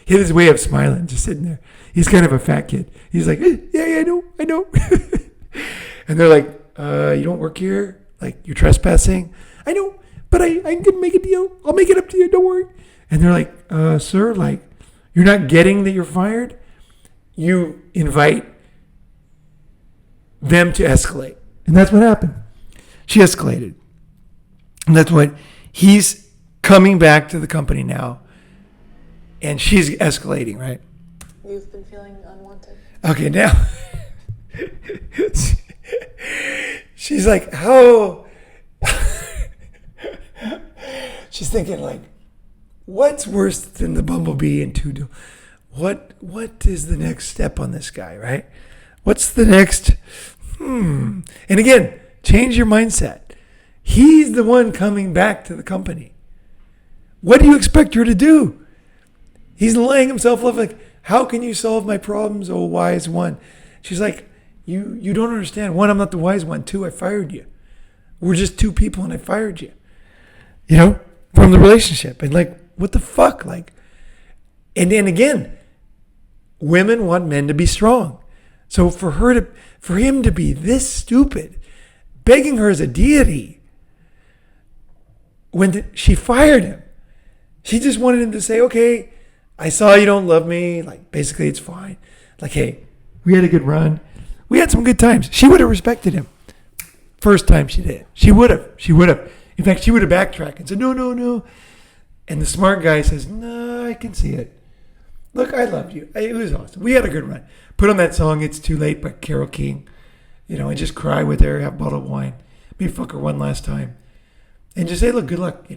He had his way of smiling, just sitting there. He's kind of a fat kid. He's like, yeah, I know. And they're like, you don't work here? Like, you're trespassing? I know, but I can make a deal. I'll make it up to you. Don't worry. And they're like, sir, like, you're not getting that you're fired? You invite them to escalate. And that's what happened. She escalated. And that's what he's coming back to the company now. And she's escalating, right? You've been feeling unwanted. Okay, now she's like, how? She's thinking like, what's worse than the bumblebee and two? What is the next step on this guy, right? What's the next? And again, change your mindset. He's the one coming back to the company. What do you expect her to do? He's laying himself up like, how can you solve my problems, oh wise one? She's like, you don't understand. One, I'm not the wise one. Two, I fired you. We're just two people and I fired you. From the relationship. And like, what the fuck? Like, and then again, women want men to be strong. So for him to be this stupid, begging her as a deity, when she fired him, she just wanted him to say, okay, I saw you don't love me. Like, basically, it's fine. Like, hey, we had a good run. We had some good times. She would have respected him. First time she did. She would have. In fact, she would have backtracked and said, no. And the smart guy says, no, I can see it. Look, I loved you. It was awesome. We had a good run. Put on that song, It's Too Late by Carole King. And just cry with her, have a bottle of wine. Maybe fuck her one last time. And just say, look, good luck,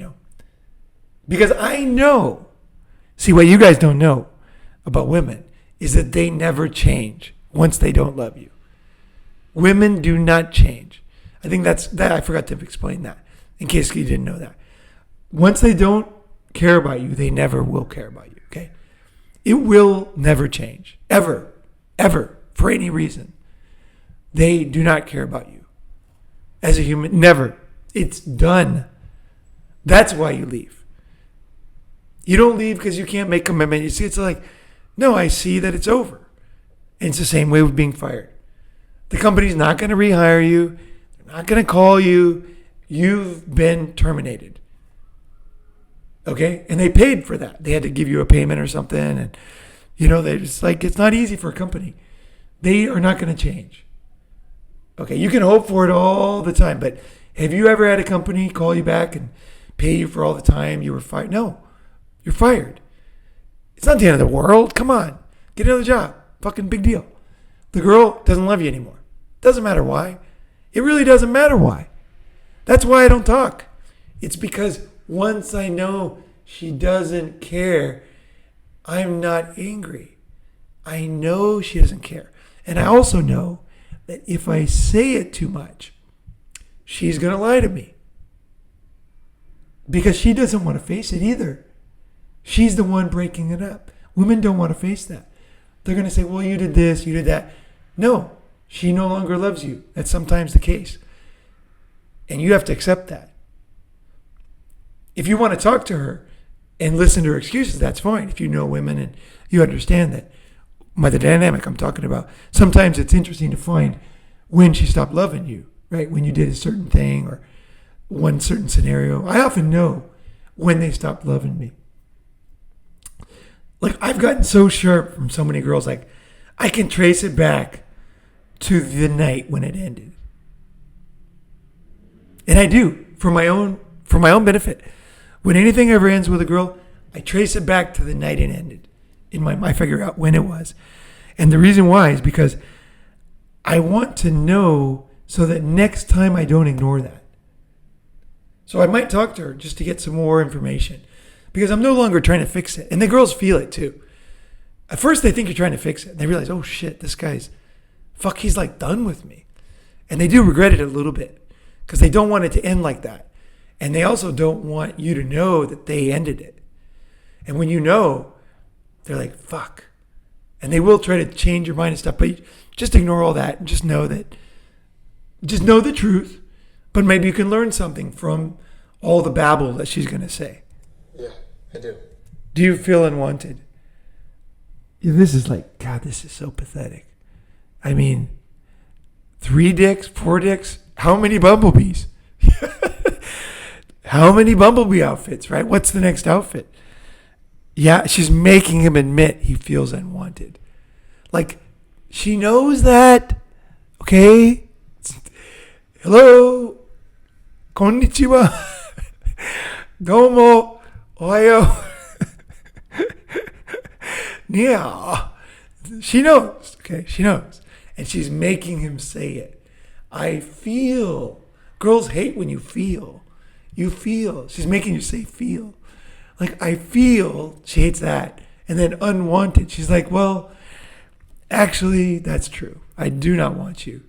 Because I know. See, what you guys don't know about women is that they never change once they don't love you. Women do not change. I think that I forgot to explain that in case you didn't know that. Once they don't care about you, they never will care about you, okay? It will never change, ever, for any reason. They do not care about you as a human, never. It's done. That's why you leave. You don't leave because you can't make commitment. You see, it's like, no, I see that it's over. And it's the same way with being fired. The company's not going to rehire you. They're not going to call you. You've been terminated. Okay? And they paid for that. They had to give you a payment or something. And, they're just like, it's not easy for a company. They are not going to change. Okay? You can hope for it all the time. But have you ever had a company call you back and pay you for all the time you were fired? No. You're fired. It's not the end of the world. Come on. Get another job. Fucking big deal. The girl doesn't love you anymore. Doesn't matter why. It really doesn't matter why. That's why I don't talk. It's because once I know she doesn't care, I'm not angry. I know she doesn't care. And I also know that if I say it too much, she's going to lie to me. Because she doesn't want to face it either. She's the one breaking it up. Women don't want to face that. They're going to say, well, you did this, you did that. No, she no longer loves you. That's sometimes the case. And you have to accept that. If you want to talk to her and listen to her excuses, that's fine. If you know women and you understand that by the dynamic I'm talking about, sometimes it's interesting to find when she stopped loving you, right? When you did a certain thing or one certain scenario. I often know when they stopped loving me. Like, I've gotten so sharp from so many girls, like, I can trace it back to the night when it ended. And I do, for my own benefit. When anything ever ends with a girl, I trace it back to the night it ended. I figure out when it was. And the reason why is because I want to know so that next time I don't ignore that. So I might talk to her just to get some more information because I'm no longer trying to fix it. And the girls feel it too. At first they think you're trying to fix it. And they realize, oh shit, he's like done with me. And they do regret it a little bit because they don't want it to end like that. And they also don't want you to know that they ended it. And when you know, they're like, fuck. And they will try to change your mind and stuff, but just ignore all that and just know the truth. But maybe you can learn something from all the babble that she's going to say. Yeah, I do. Do you feel unwanted? Yeah, this is like, God, this is so pathetic. I mean, 3 dicks, 4 dicks, how many bumblebees? How many bumblebee outfits, right? What's the next outfit? Yeah, she's making him admit he feels unwanted. Like, she knows that, okay? Hello? Konnichiwa? Domo? Ohayo? Yeah. She knows, okay? She knows. And she's making him say it. I feel. Girls hate when you feel. You feel. She's making you say feel. Like, I feel. She hates that. And then unwanted. She's like, well, actually, that's true. I do not want you.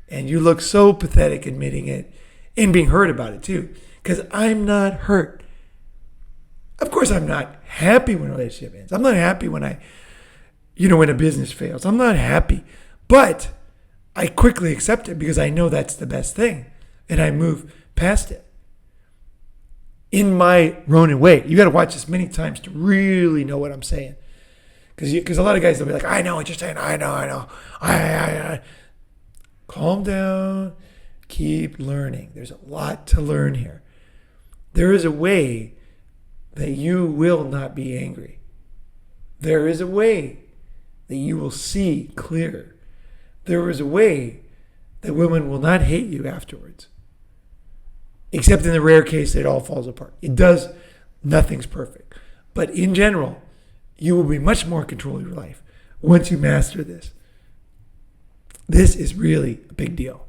And you look so pathetic admitting it and being hurt about it too. Because I'm not hurt. Of course, I'm not happy when a relationship ends. I'm not happy when when a business fails. I'm not happy. But I quickly accept it because I know that's the best thing. And I move past it. In my Ronin way. You got to watch this many times to really know what I'm saying. Because a lot of guys, they'll be like, I know what you're saying. I know. I. Calm down. Keep learning. There's a lot to learn here. There is a way that you will not be angry. There is a way that you will see clear. There is a way that women will not hate you afterwards. Except in the rare case that it all falls apart. It does. Nothing's perfect. But in general, you will be much more in control of your life once you master this. This is really a big deal.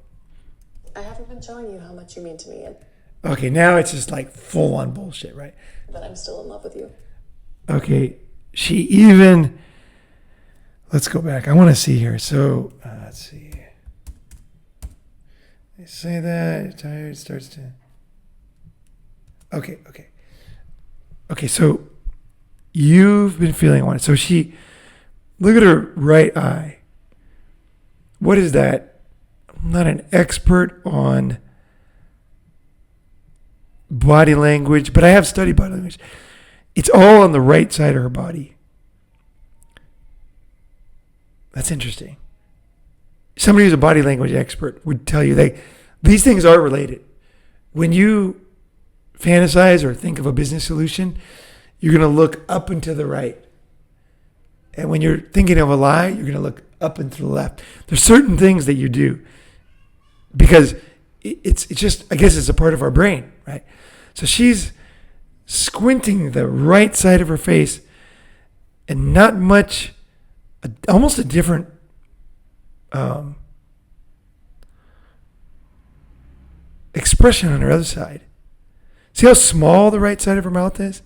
I haven't been showing you how much you mean to me and Okay, now it's just like full on bullshit, right? that I'm still in love with you. Okay, let's go back. I want to see here. So, let's see. They say that, you're tired, starts to... Okay, so you've been feeling wanted. So look at her right eye. What is that? I'm not an expert on body language, but I have studied body language. It's all on the right side of her body. That's interesting. Somebody who's a body language expert would tell you these things are related. When you fantasize or think of a business solution, you're going to look up and to the right. And when you're thinking of a lie, you're going to look up and to the left. There's certain things that you do because it's just, I guess it's a part of our brain, right? So she's squinting the right side of her face and not much, almost a different expression on her other side. See how small the right side of her mouth is?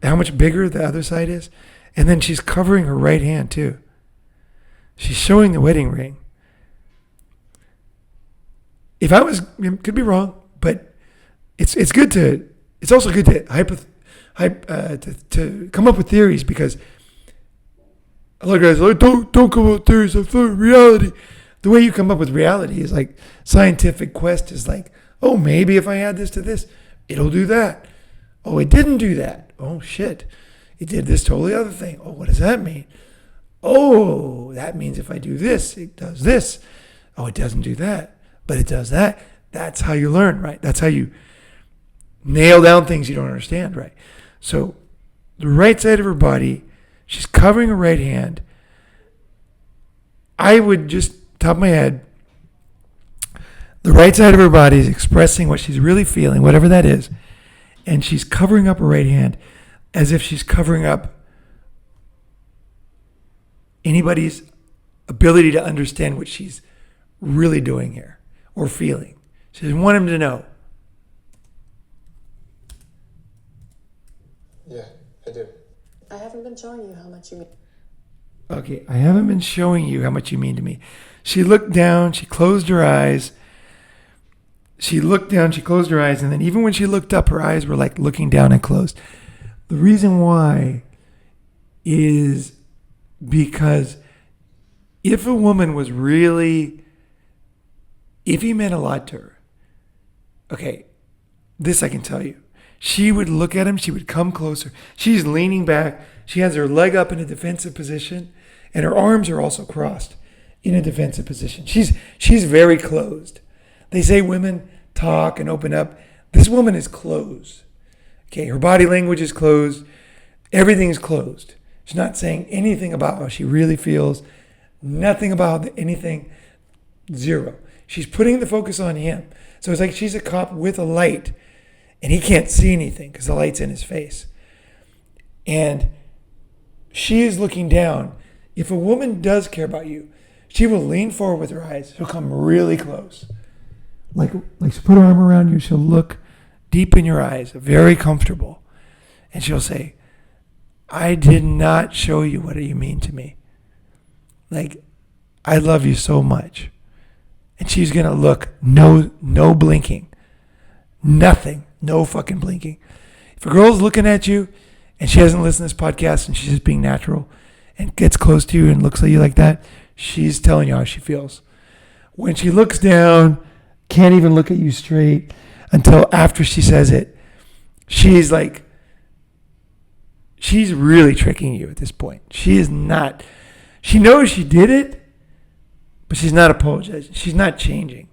How much bigger the other side is? And then she's covering her right hand too. She's showing the wedding ring. If I was, could be wrong, but it's also good to come up with theories because a lot of guys are like, don't come up with theories, I feel reality. The way you come up with reality is like scientific quest is like, oh, maybe if I add this to this, it'll do that. Oh, it didn't do that. Oh, shit. It did this totally other thing. Oh, what does that mean? Oh, that means if I do this, it does this. Oh, it doesn't do that, but it does that. That's how you learn, right? That's how you nail down things you don't understand, right? So the right side of her body, she's covering her right hand. I would just, top of my head, the right side of her body is expressing what she's really feeling, whatever that is. And she's covering up her right hand as if she's covering up anybody's ability to understand what she's really doing here or feeling. She doesn't want him to know. Yeah, I do. I haven't been showing you how much you mean. Okay, I haven't been showing you how much you mean to me. She looked down, she closed her eyes. She looked down, she closed her eyes, and then even when she looked up, her eyes were like looking down and closed. The reason why is because if a woman was really, if he meant a lot to her, okay, this I can tell you. She would look at him, she would come closer. She's leaning back, she has her leg up in a defensive position, and her arms are also crossed in a defensive position. She's very closed. They say women talk and open up. This woman is closed. Okay, her body language is closed. Everything's closed. She's not saying anything about how she really feels. Nothing about anything. Zero. She's putting the focus on him. So it's like she's a cop with a light, and he can't see anything because the light's in his face. And she is looking down. If a woman does care about you, she will lean forward with her eyes. She'll come really close. Like she'll put her arm around you. She'll look deep in your eyes, very comfortable. And she'll say, I did not show you what you mean to me. Like, I love you so much. And she's going to look, no blinking. Nothing. No fucking blinking. If a girl's looking at you and she hasn't listened to this podcast and she's just being natural and gets close to you and looks at you like that, she's telling you how she feels. When she looks down, can't even look at you straight until after she says it, she's like, she's really tricking you at this point. She is not, she knows she did it, but she's not apologizing. She's not changing.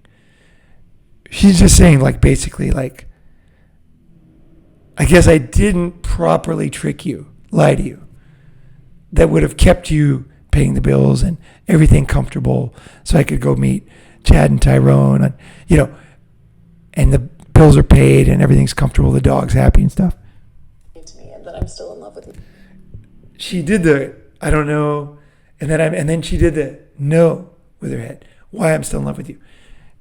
She's just saying, like, basically, like, I guess I didn't properly trick you, lie to you. That would have kept you paying the bills and everything comfortable so I could go meet Chad and Tyrone, and, you know, and the bills are paid and everything's comfortable, the dog's happy and stuff. To me, and that I'm still in love with you. She did the I don't know, and then she did the no with her head. Why I'm still in love with you.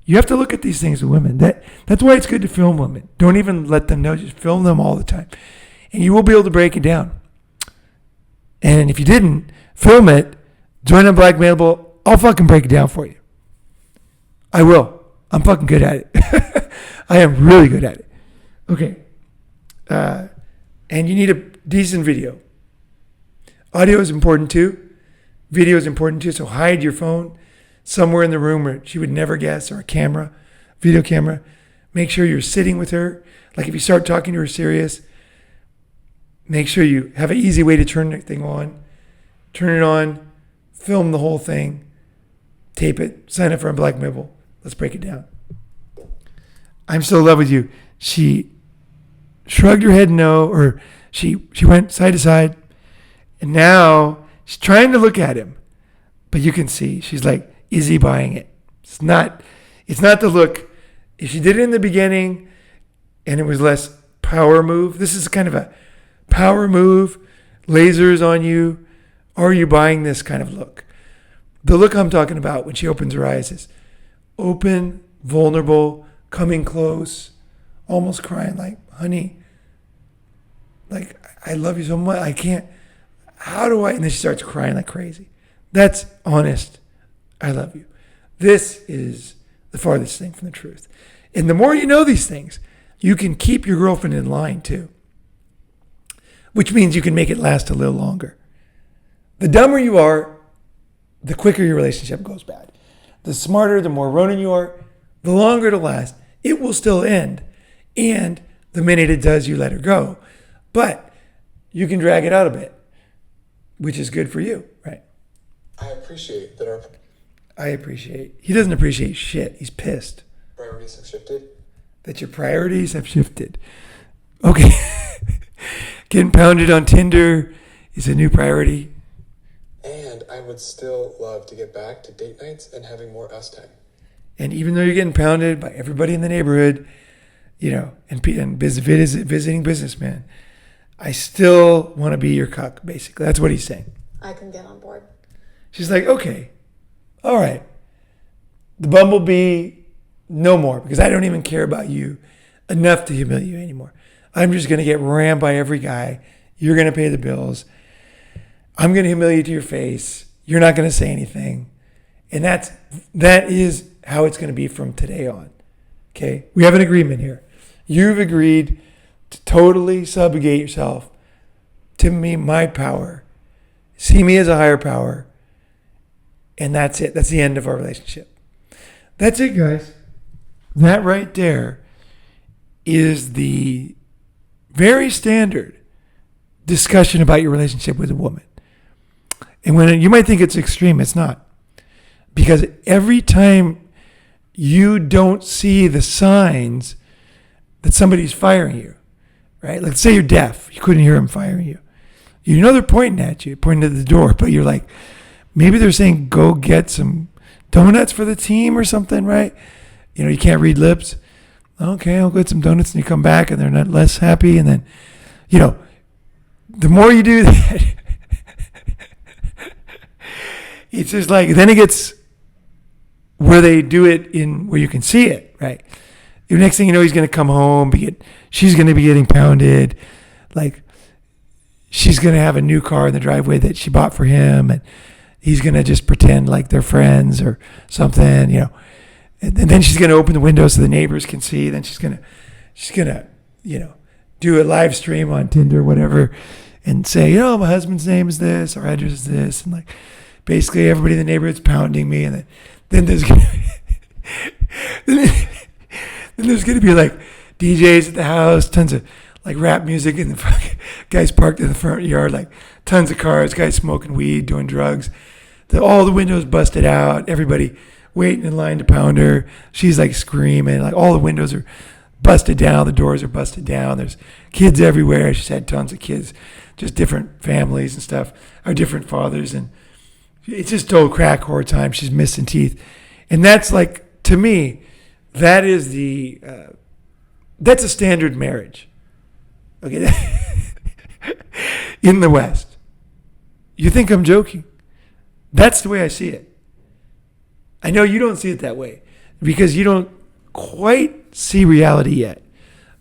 You have to look at these things with women. That's why it's good to film women. Don't even let them know. Just film them all the time, and you will be able to break it down. And if you didn't film it, join Unblackmailable. I'll fucking break it down for you. I will. I'm fucking good at it. I am really good at it. Okay. And you need a decent video. Audio is important too. Video is important too. So hide your phone somewhere in the room where she would never guess, or a camera, video camera. Make sure you're sitting with her. Like if you start talking to her serious, make sure you have an easy way to turn the thing on. Turn it on. Film the whole thing. Tape it. Sign up for Unblackmailable. Let's break it down. I'm still in love with you. She shrugged her head no, or she went side to side, and now she's trying to look at him, but you can see she's like, is he buying it? It's not the look. If she did it in the beginning and it was less power move, this is kind of a power move, lasers on you, are you buying this kind of look? The look I'm talking about when she opens her eyes is open, vulnerable, coming close, almost crying, like, honey, like, I love you so much. I can't, how do I? And then she starts crying like crazy. That's honest. I love you. This is the farthest thing from the truth. And the more you know these things, you can keep your girlfriend in line too, which means you can make it last a little longer. The dumber you are, the quicker your relationship goes bad. The smarter, the more Ronin you are, the longer it'll last. It will still end. And the minute it does, you let her go. But you can drag it out a bit, which is good for you, right? I appreciate that our He doesn't appreciate shit. He's pissed priorities have shifted. that your priorities have shifted. Okay. Getting pounded on Tinder is a new priority. And I would still love to get back to date nights and having more us time. And even though you're getting pounded by everybody in the neighborhood, and visiting businessmen, I still want to be your cuck, basically. That's what he's saying. I can get on board. She's like, okay, all right. The bumblebee, no more, because I don't even care about you enough to humiliate you anymore. I'm just going to get rammed by every guy. You're going to pay the bills. I'm going to humiliate you to your face. You're not going to say anything. And that is how it's going to be from today on. Okay? We have an agreement here. You've agreed to totally subjugate yourself to me, my power. See me as a higher power. And that's it. That's the end of our relationship. That's it, guys. That right there is the very standard discussion about your relationship with a woman. And when you might think it's extreme, it's not. Because every time you don't see the signs that somebody's firing you, right? Let's say you're deaf. You couldn't hear them firing you. You know they're pointing at you, pointing at the door, but you're like, maybe they're saying, go get some donuts for the team or something, right? You can't read lips. Okay, I'll get some donuts, and you come back and they're not less happy. And then, the more you do that, it's just like, then it gets where they do it in where you can see it, right? The next thing you know, he's going to come home, she's going to be getting pounded. Like, she's going to have a new car in the driveway that she bought for him, and he's going to just pretend like they're friends or something, And then she's going to open the window so the neighbors can see. Then she's going to, do a live stream on Tinder, whatever, and say, my husband's name is this, our address is this, and like, basically everybody in the neighborhood's pounding me, and then there's going to be like DJs at the house, tons of like rap music, and the guys parked in the front yard, like tons of cars, guys smoking weed, doing drugs. All the windows busted out, everybody waiting in line to pound her. She's like screaming, like all the windows are busted down, the doors are busted down. There's kids everywhere. She's had tons of kids, just different families and stuff, or different fathers, and it's just total crack whore time. She's missing teeth, and that's like, to me, that is that's a standard marriage. Okay, in the West. You think I'm joking? That's the way I see it. I know you don't see it that way because you don't quite see reality yet.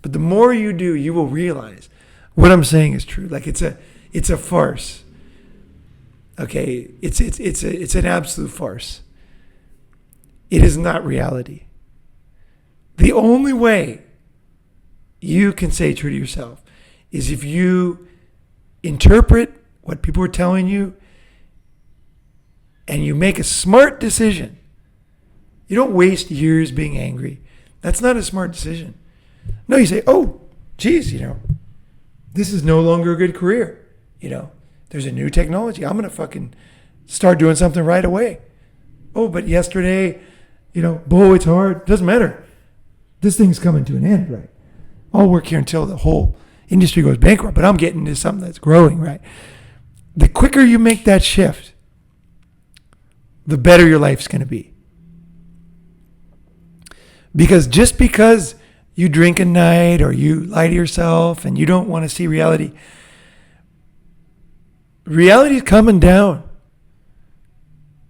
But the more you do, you will realize what I'm saying is true. Like, it's a farce. Okay, it's an absolute farce. It is not reality. The only way you can stay true to yourself is if you interpret what people are telling you and you make a smart decision. You don't waste years being angry. That's not a smart decision. No, you say, oh, geez, this is no longer a good career. There's a new technology. I'm going to fucking start doing something right away. Oh, but yesterday, boy, it's hard. Doesn't matter. This thing's coming to an end, right? I'll work here until the whole industry goes bankrupt, but I'm getting into something that's growing, right? The quicker you make that shift, the better your life's going to be. Because just because you drink at night or you lie to yourself and you don't want to see reality, reality is coming down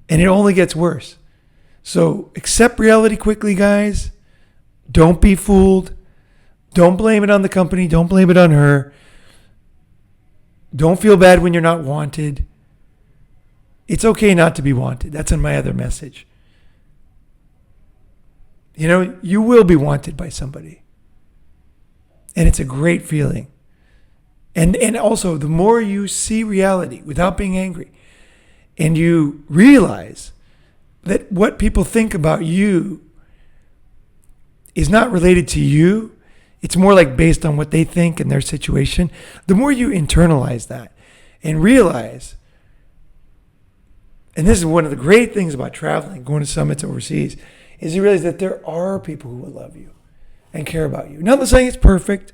and it only gets worse. So accept reality quickly, guys. Don't be fooled. Don't blame it on the company. Don't blame it on her. Don't feel bad when you're not wanted. It's okay not to be wanted. That's in my other message. You will be wanted by somebody. And it's a great feeling. And also, the more you see reality without being angry, and you realize that what people think about you is not related to you, it's more like based on what they think in their situation, the more you internalize that and realize And this is one of the great things about traveling, going to summits overseas, is you realize that there are people who will love you and care about you. Not saying it's perfect,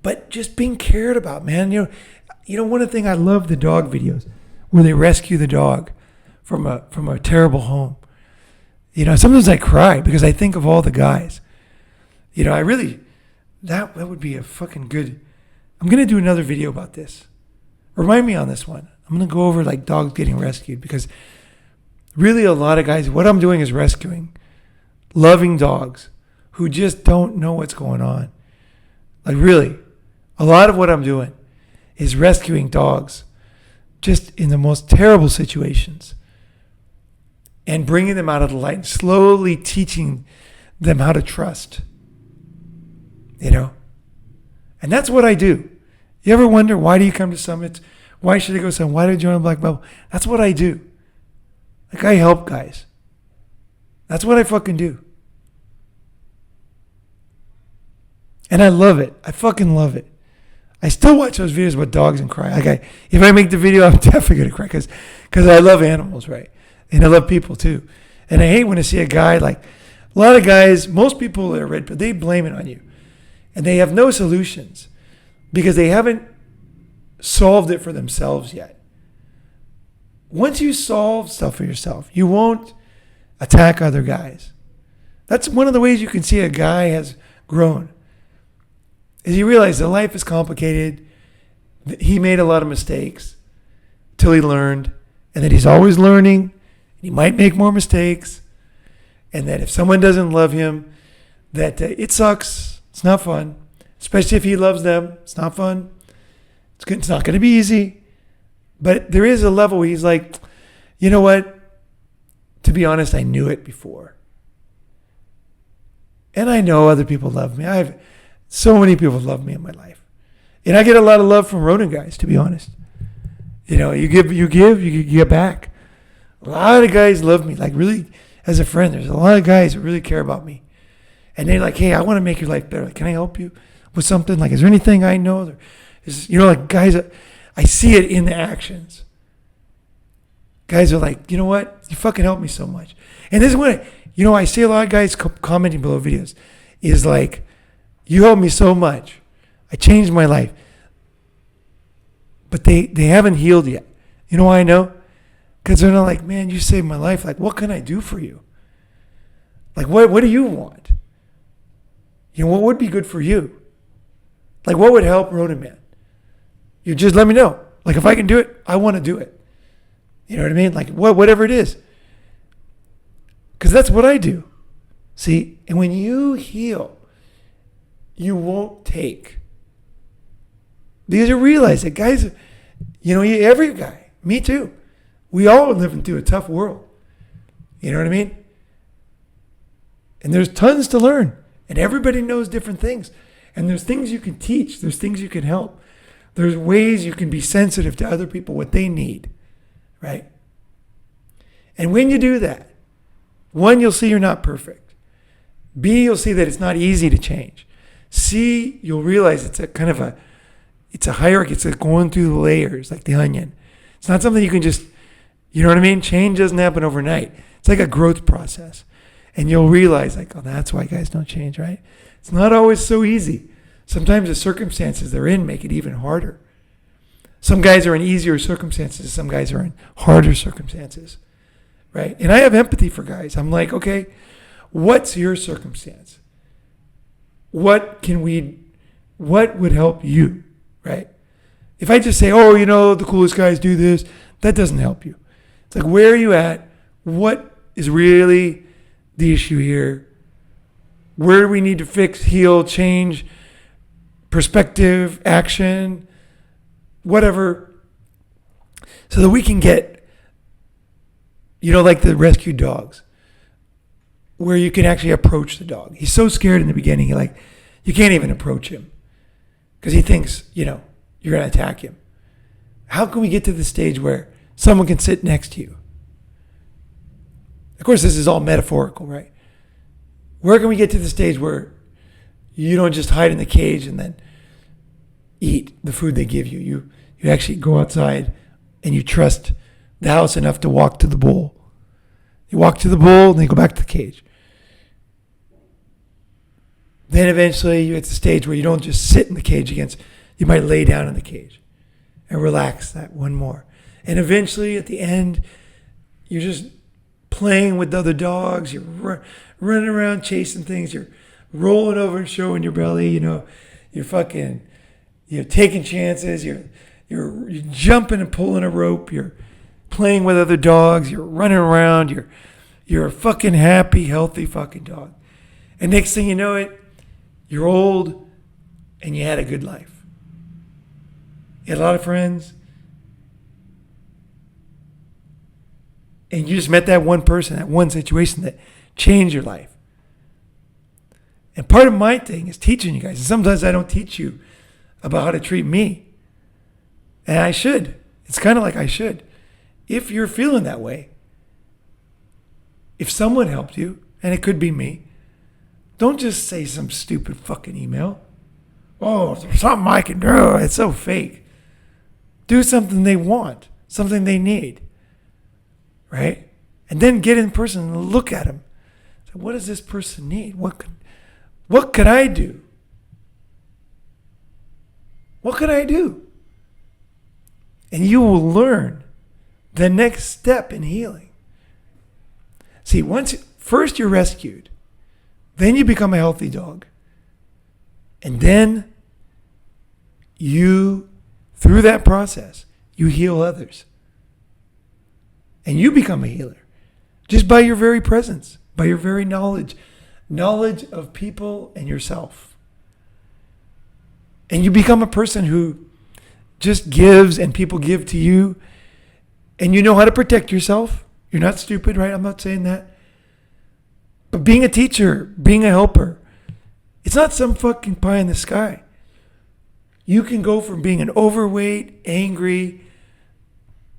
but just being cared about, man. One of the things I love the dog videos where they rescue the dog from a terrible home. Sometimes I cry because I think of all the guys. I really, that would be a fucking good. I'm gonna do another video about this. Remind me on this one. I'm going to go over like dogs getting rescued, because really a lot of guys, what I'm doing is rescuing loving dogs who just don't know what's going on. Like really, a lot of what I'm doing is rescuing dogs just in the most terrible situations and bringing them out of the light and slowly teaching them how to trust, And that's what I do. You ever wonder, why do you come to summits? Why should I go somewhere? Why did I join Unblackmailable? That's what I do. Like, I help guys. That's what I fucking do. And I love it. I fucking love it. I still watch those videos about dogs and cry. Like, if I make the video, I'm definitely going to cry because I love animals, right? And I love people too. And I hate when I see a guy, like, a lot of guys, most people that are red, but they blame it on you. And they have no solutions because they haven't solved it for themselves yet. Once you solve stuff for yourself, you won't attack other guys. That's one of the ways you can see a guy has grown. Is he realized that life is complicated. He made a lot of mistakes till he learned, and that he's always learning. He might make more mistakes, and that if someone doesn't love him, that it sucks. It's not fun, especially if he loves them. It's not fun. It's not going to be easy, but there is a level where he's like, you know what? To be honest, I knew it before. And I know other people love me. I have so many people love me in my life. And I get a lot of love from Ronin guys, to be honest. You give, you get back. A lot of guys love me, like really as a friend. There's a lot of guys that really care about me. And they're like, hey, I want to make your life better. Like, can I help you with something? Like, is there anything I know? Like guys, I see it in the actions. Guys are like, you know what? You fucking helped me so much. And this is what, I see a lot of guys commenting below videos is like, you helped me so much. I changed my life. But they haven't healed yet. You know why I know? Because they're not like, man, you saved my life. Like, what can I do for you? Like, what do you want? What would be good for you? Like, what would help Ronin Man? You just let me know. Like, if I can do it, I want to do it. You know what I mean? Like, whatever it is. Because that's what I do. See? And when you heal, you won't take. Because you realize that guys, every guy, me too, we all live through a tough world. You know what I mean? And there's tons to learn. And everybody knows different things. And there's things you can teach. There's things you can help. There's ways you can be sensitive to other people, what they need, right? And when you do that, one, you'll see you're not perfect. B, you'll see that it's not easy to change. C, you'll realize it's a hierarchy. It's like going through the layers, like the onion. It's not something you can just, you know what I mean? Change doesn't happen overnight. It's like a growth process. And you'll realize, like, oh, that's why guys don't change, right? It's not always so easy. Sometimes the circumstances they're in make it even harder. Some guys are in easier circumstances. Some guys are in harder circumstances, right? And I have empathy for guys. I'm like, okay, what's your circumstance? What would help you, right? If I just say, oh, the coolest guys do this, that doesn't help you. It's like, where are you at? What is really the issue here? Where do we need to fix, heal, change, perspective, action, whatever, so that we can get, like the rescued dogs, where you can actually approach the dog. He's so scared in the beginning, you can't even approach him because he thinks, you're going to attack him. How can we get to the stage where someone can sit next to you? Of course, this is all metaphorical, right? Where can we get to the stage where you don't just hide in the cage and then eat the food they give you? You actually go outside and you trust the house enough to walk to the bull. You walk to the bull and then you go back to the cage. Then eventually you get to the stage where you don't just sit in the cage you might lay down in the cage and relax that one more. And eventually at the end, you're just playing with the other dogs. You're running around chasing things. You're rolling over and showing your belly. You're taking chances. You're jumping and pulling a rope. You're playing with other dogs. You're running around. You're a fucking happy, healthy fucking dog. And next thing you know it, you're old and you had a good life. You had a lot of friends. And you just met that one person, that one situation that changed your life. And part of my thing is teaching you guys. And sometimes I don't teach you about how to treat me. And I should. It's kind of like I should. If you're feeling that way, if someone helped you, and it could be me, don't just say some stupid fucking email. Oh, there's something I can do. It's so fake. Do something they want, something they need. Right? And then get in person and look at them. So what does this person need? What could I do? What could I do? And you will learn the next step in healing. See, first you're rescued, then you become a healthy dog. And then through that process, you heal others. And you become a healer just by your very presence, by your very knowledge of people and yourself. And you become a person who just gives and people give to you, and you know how to protect yourself. You're not stupid, right? I'm not saying that. But being a teacher, being a helper, it's not some fucking pie in the sky. You can go from being an overweight, angry,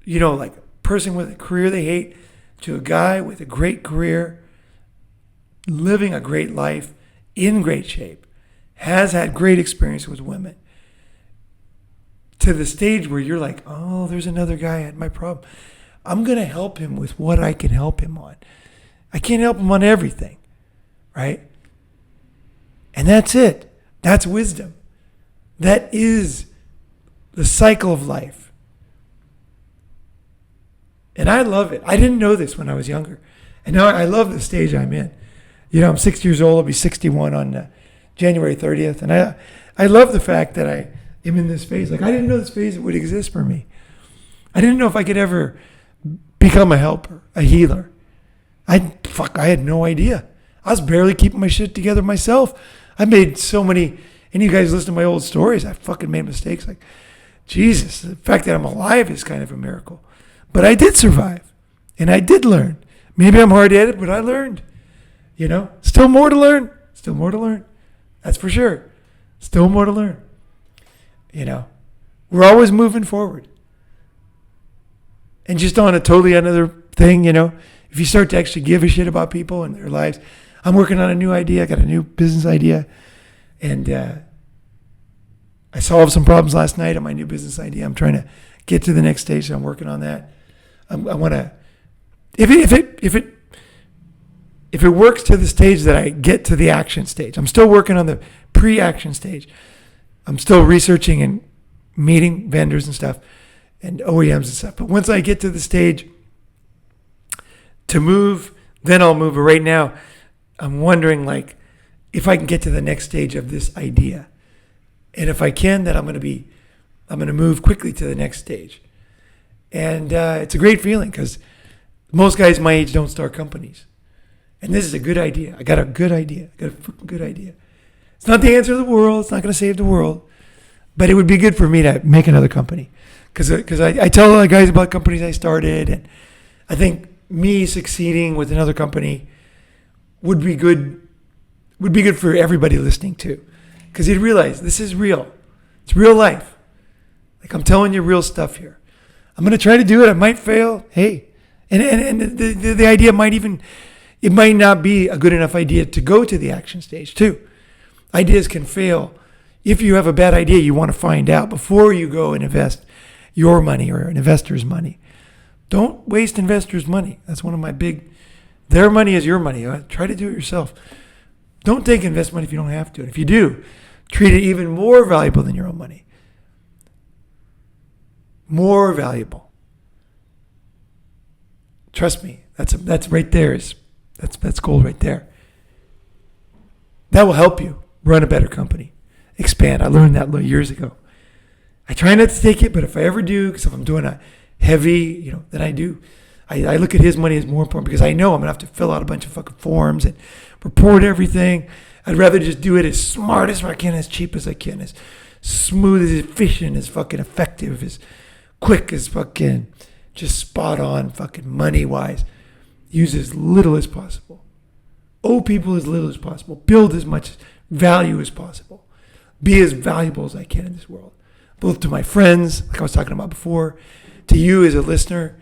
like person with a career they hate to a guy with a great career, living a great life, in great shape, has had great experience with women, to the stage where you're like, oh, there's another guy at my problem. I'm going to help him with what I can help him on. I can't help him on everything, right? And that's it. That's wisdom. That is the cycle of life. And I love it. I didn't know this when I was younger. And now I love the stage I'm in. I'm 6 years old. I'll be 61 on January 30th. And I love the fact that I am in this phase. Like, I didn't know this phase would exist for me. I didn't know if I could ever become a helper, a healer. I had no idea. I was barely keeping my shit together myself. I made so many, and you guys listen to my old stories, I fucking made mistakes. Like, Jesus, the fact that I'm alive is kind of a miracle. But I did survive, and I did learn. Maybe I'm hard-headed, but I learned. Still more to learn. Still more to learn. That's for sure. Still more to learn. We're always moving forward. And just on a totally another thing, if you start to actually give a shit about people and their lives, I'm working on a new idea. I got a new business idea, and I solved some problems last night on my new business idea. I'm trying to get to the next stage, so I'm working on that. I want to, if it works to the stage that I get to the action stage. I'm still working on the pre-action stage. I'm still researching and meeting vendors and stuff and OEMs and stuff. But once I get to the stage to move, then I'll move. But right now, I'm wondering if I can get to the next stage of this idea. And if I can, then I'm going to move quickly to the next stage. And it's a great feeling because most guys my age don't start companies. And this is a good idea. I got a good idea. I got a fucking good idea. It's not the answer to the world. It's not going to save the world. But it would be good for me to make another company. Because I tell a lot of guys about companies I started. And I think me succeeding with another company would be good for everybody listening too. Because you'd realize this is real. It's real life. Like, I'm telling you real stuff here. I'm going to try to do it. I might fail. Hey. And the idea it might not be a good enough idea to go to the action stage too. Ideas can fail. If you have a bad idea, you want to find out before you go and invest your money or an investor's money. Don't waste investors' money. That's one of my big, their money is your money. Try to do it yourself. Don't take invest money if you don't have to. And if you do, treat it even more valuable than your own money. More valuable. Trust me, that's right there. That's gold right there. That will help you run a better company, expand. I learned that years ago. I try not to take it, but if I ever do, because if I'm doing a heavy, then I do. I look at his money as more important because I know I'm gonna have to fill out a bunch of fucking forms and report everything. I'd rather just do it as smart as I can, as cheap as I can, as smooth, as efficient, as fucking effective, as quick, as fucking just spot on, fucking money wise. Use as little as possible. Owe people as little as possible. Build as much value as possible. Be as valuable as I can in this world. Both to my friends, like I was talking about before, to you as a listener,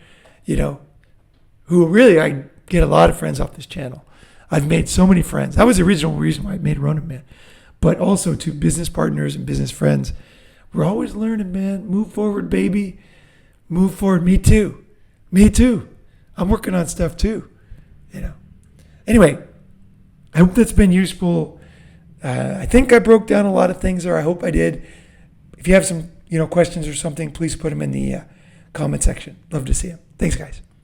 who really, I get a lot of friends off this channel. I've made so many friends. That was the original reason why I made Ronin, man. But also to business partners and business friends. We're always learning, man. Move forward, baby. Move forward. Me too. Me too. I'm working on stuff too. Anyway, I hope that's been useful. I think I broke down a lot of things there. I hope I did. If you have some, questions or something, please put them in the comment section. Love to see them. Thanks, guys.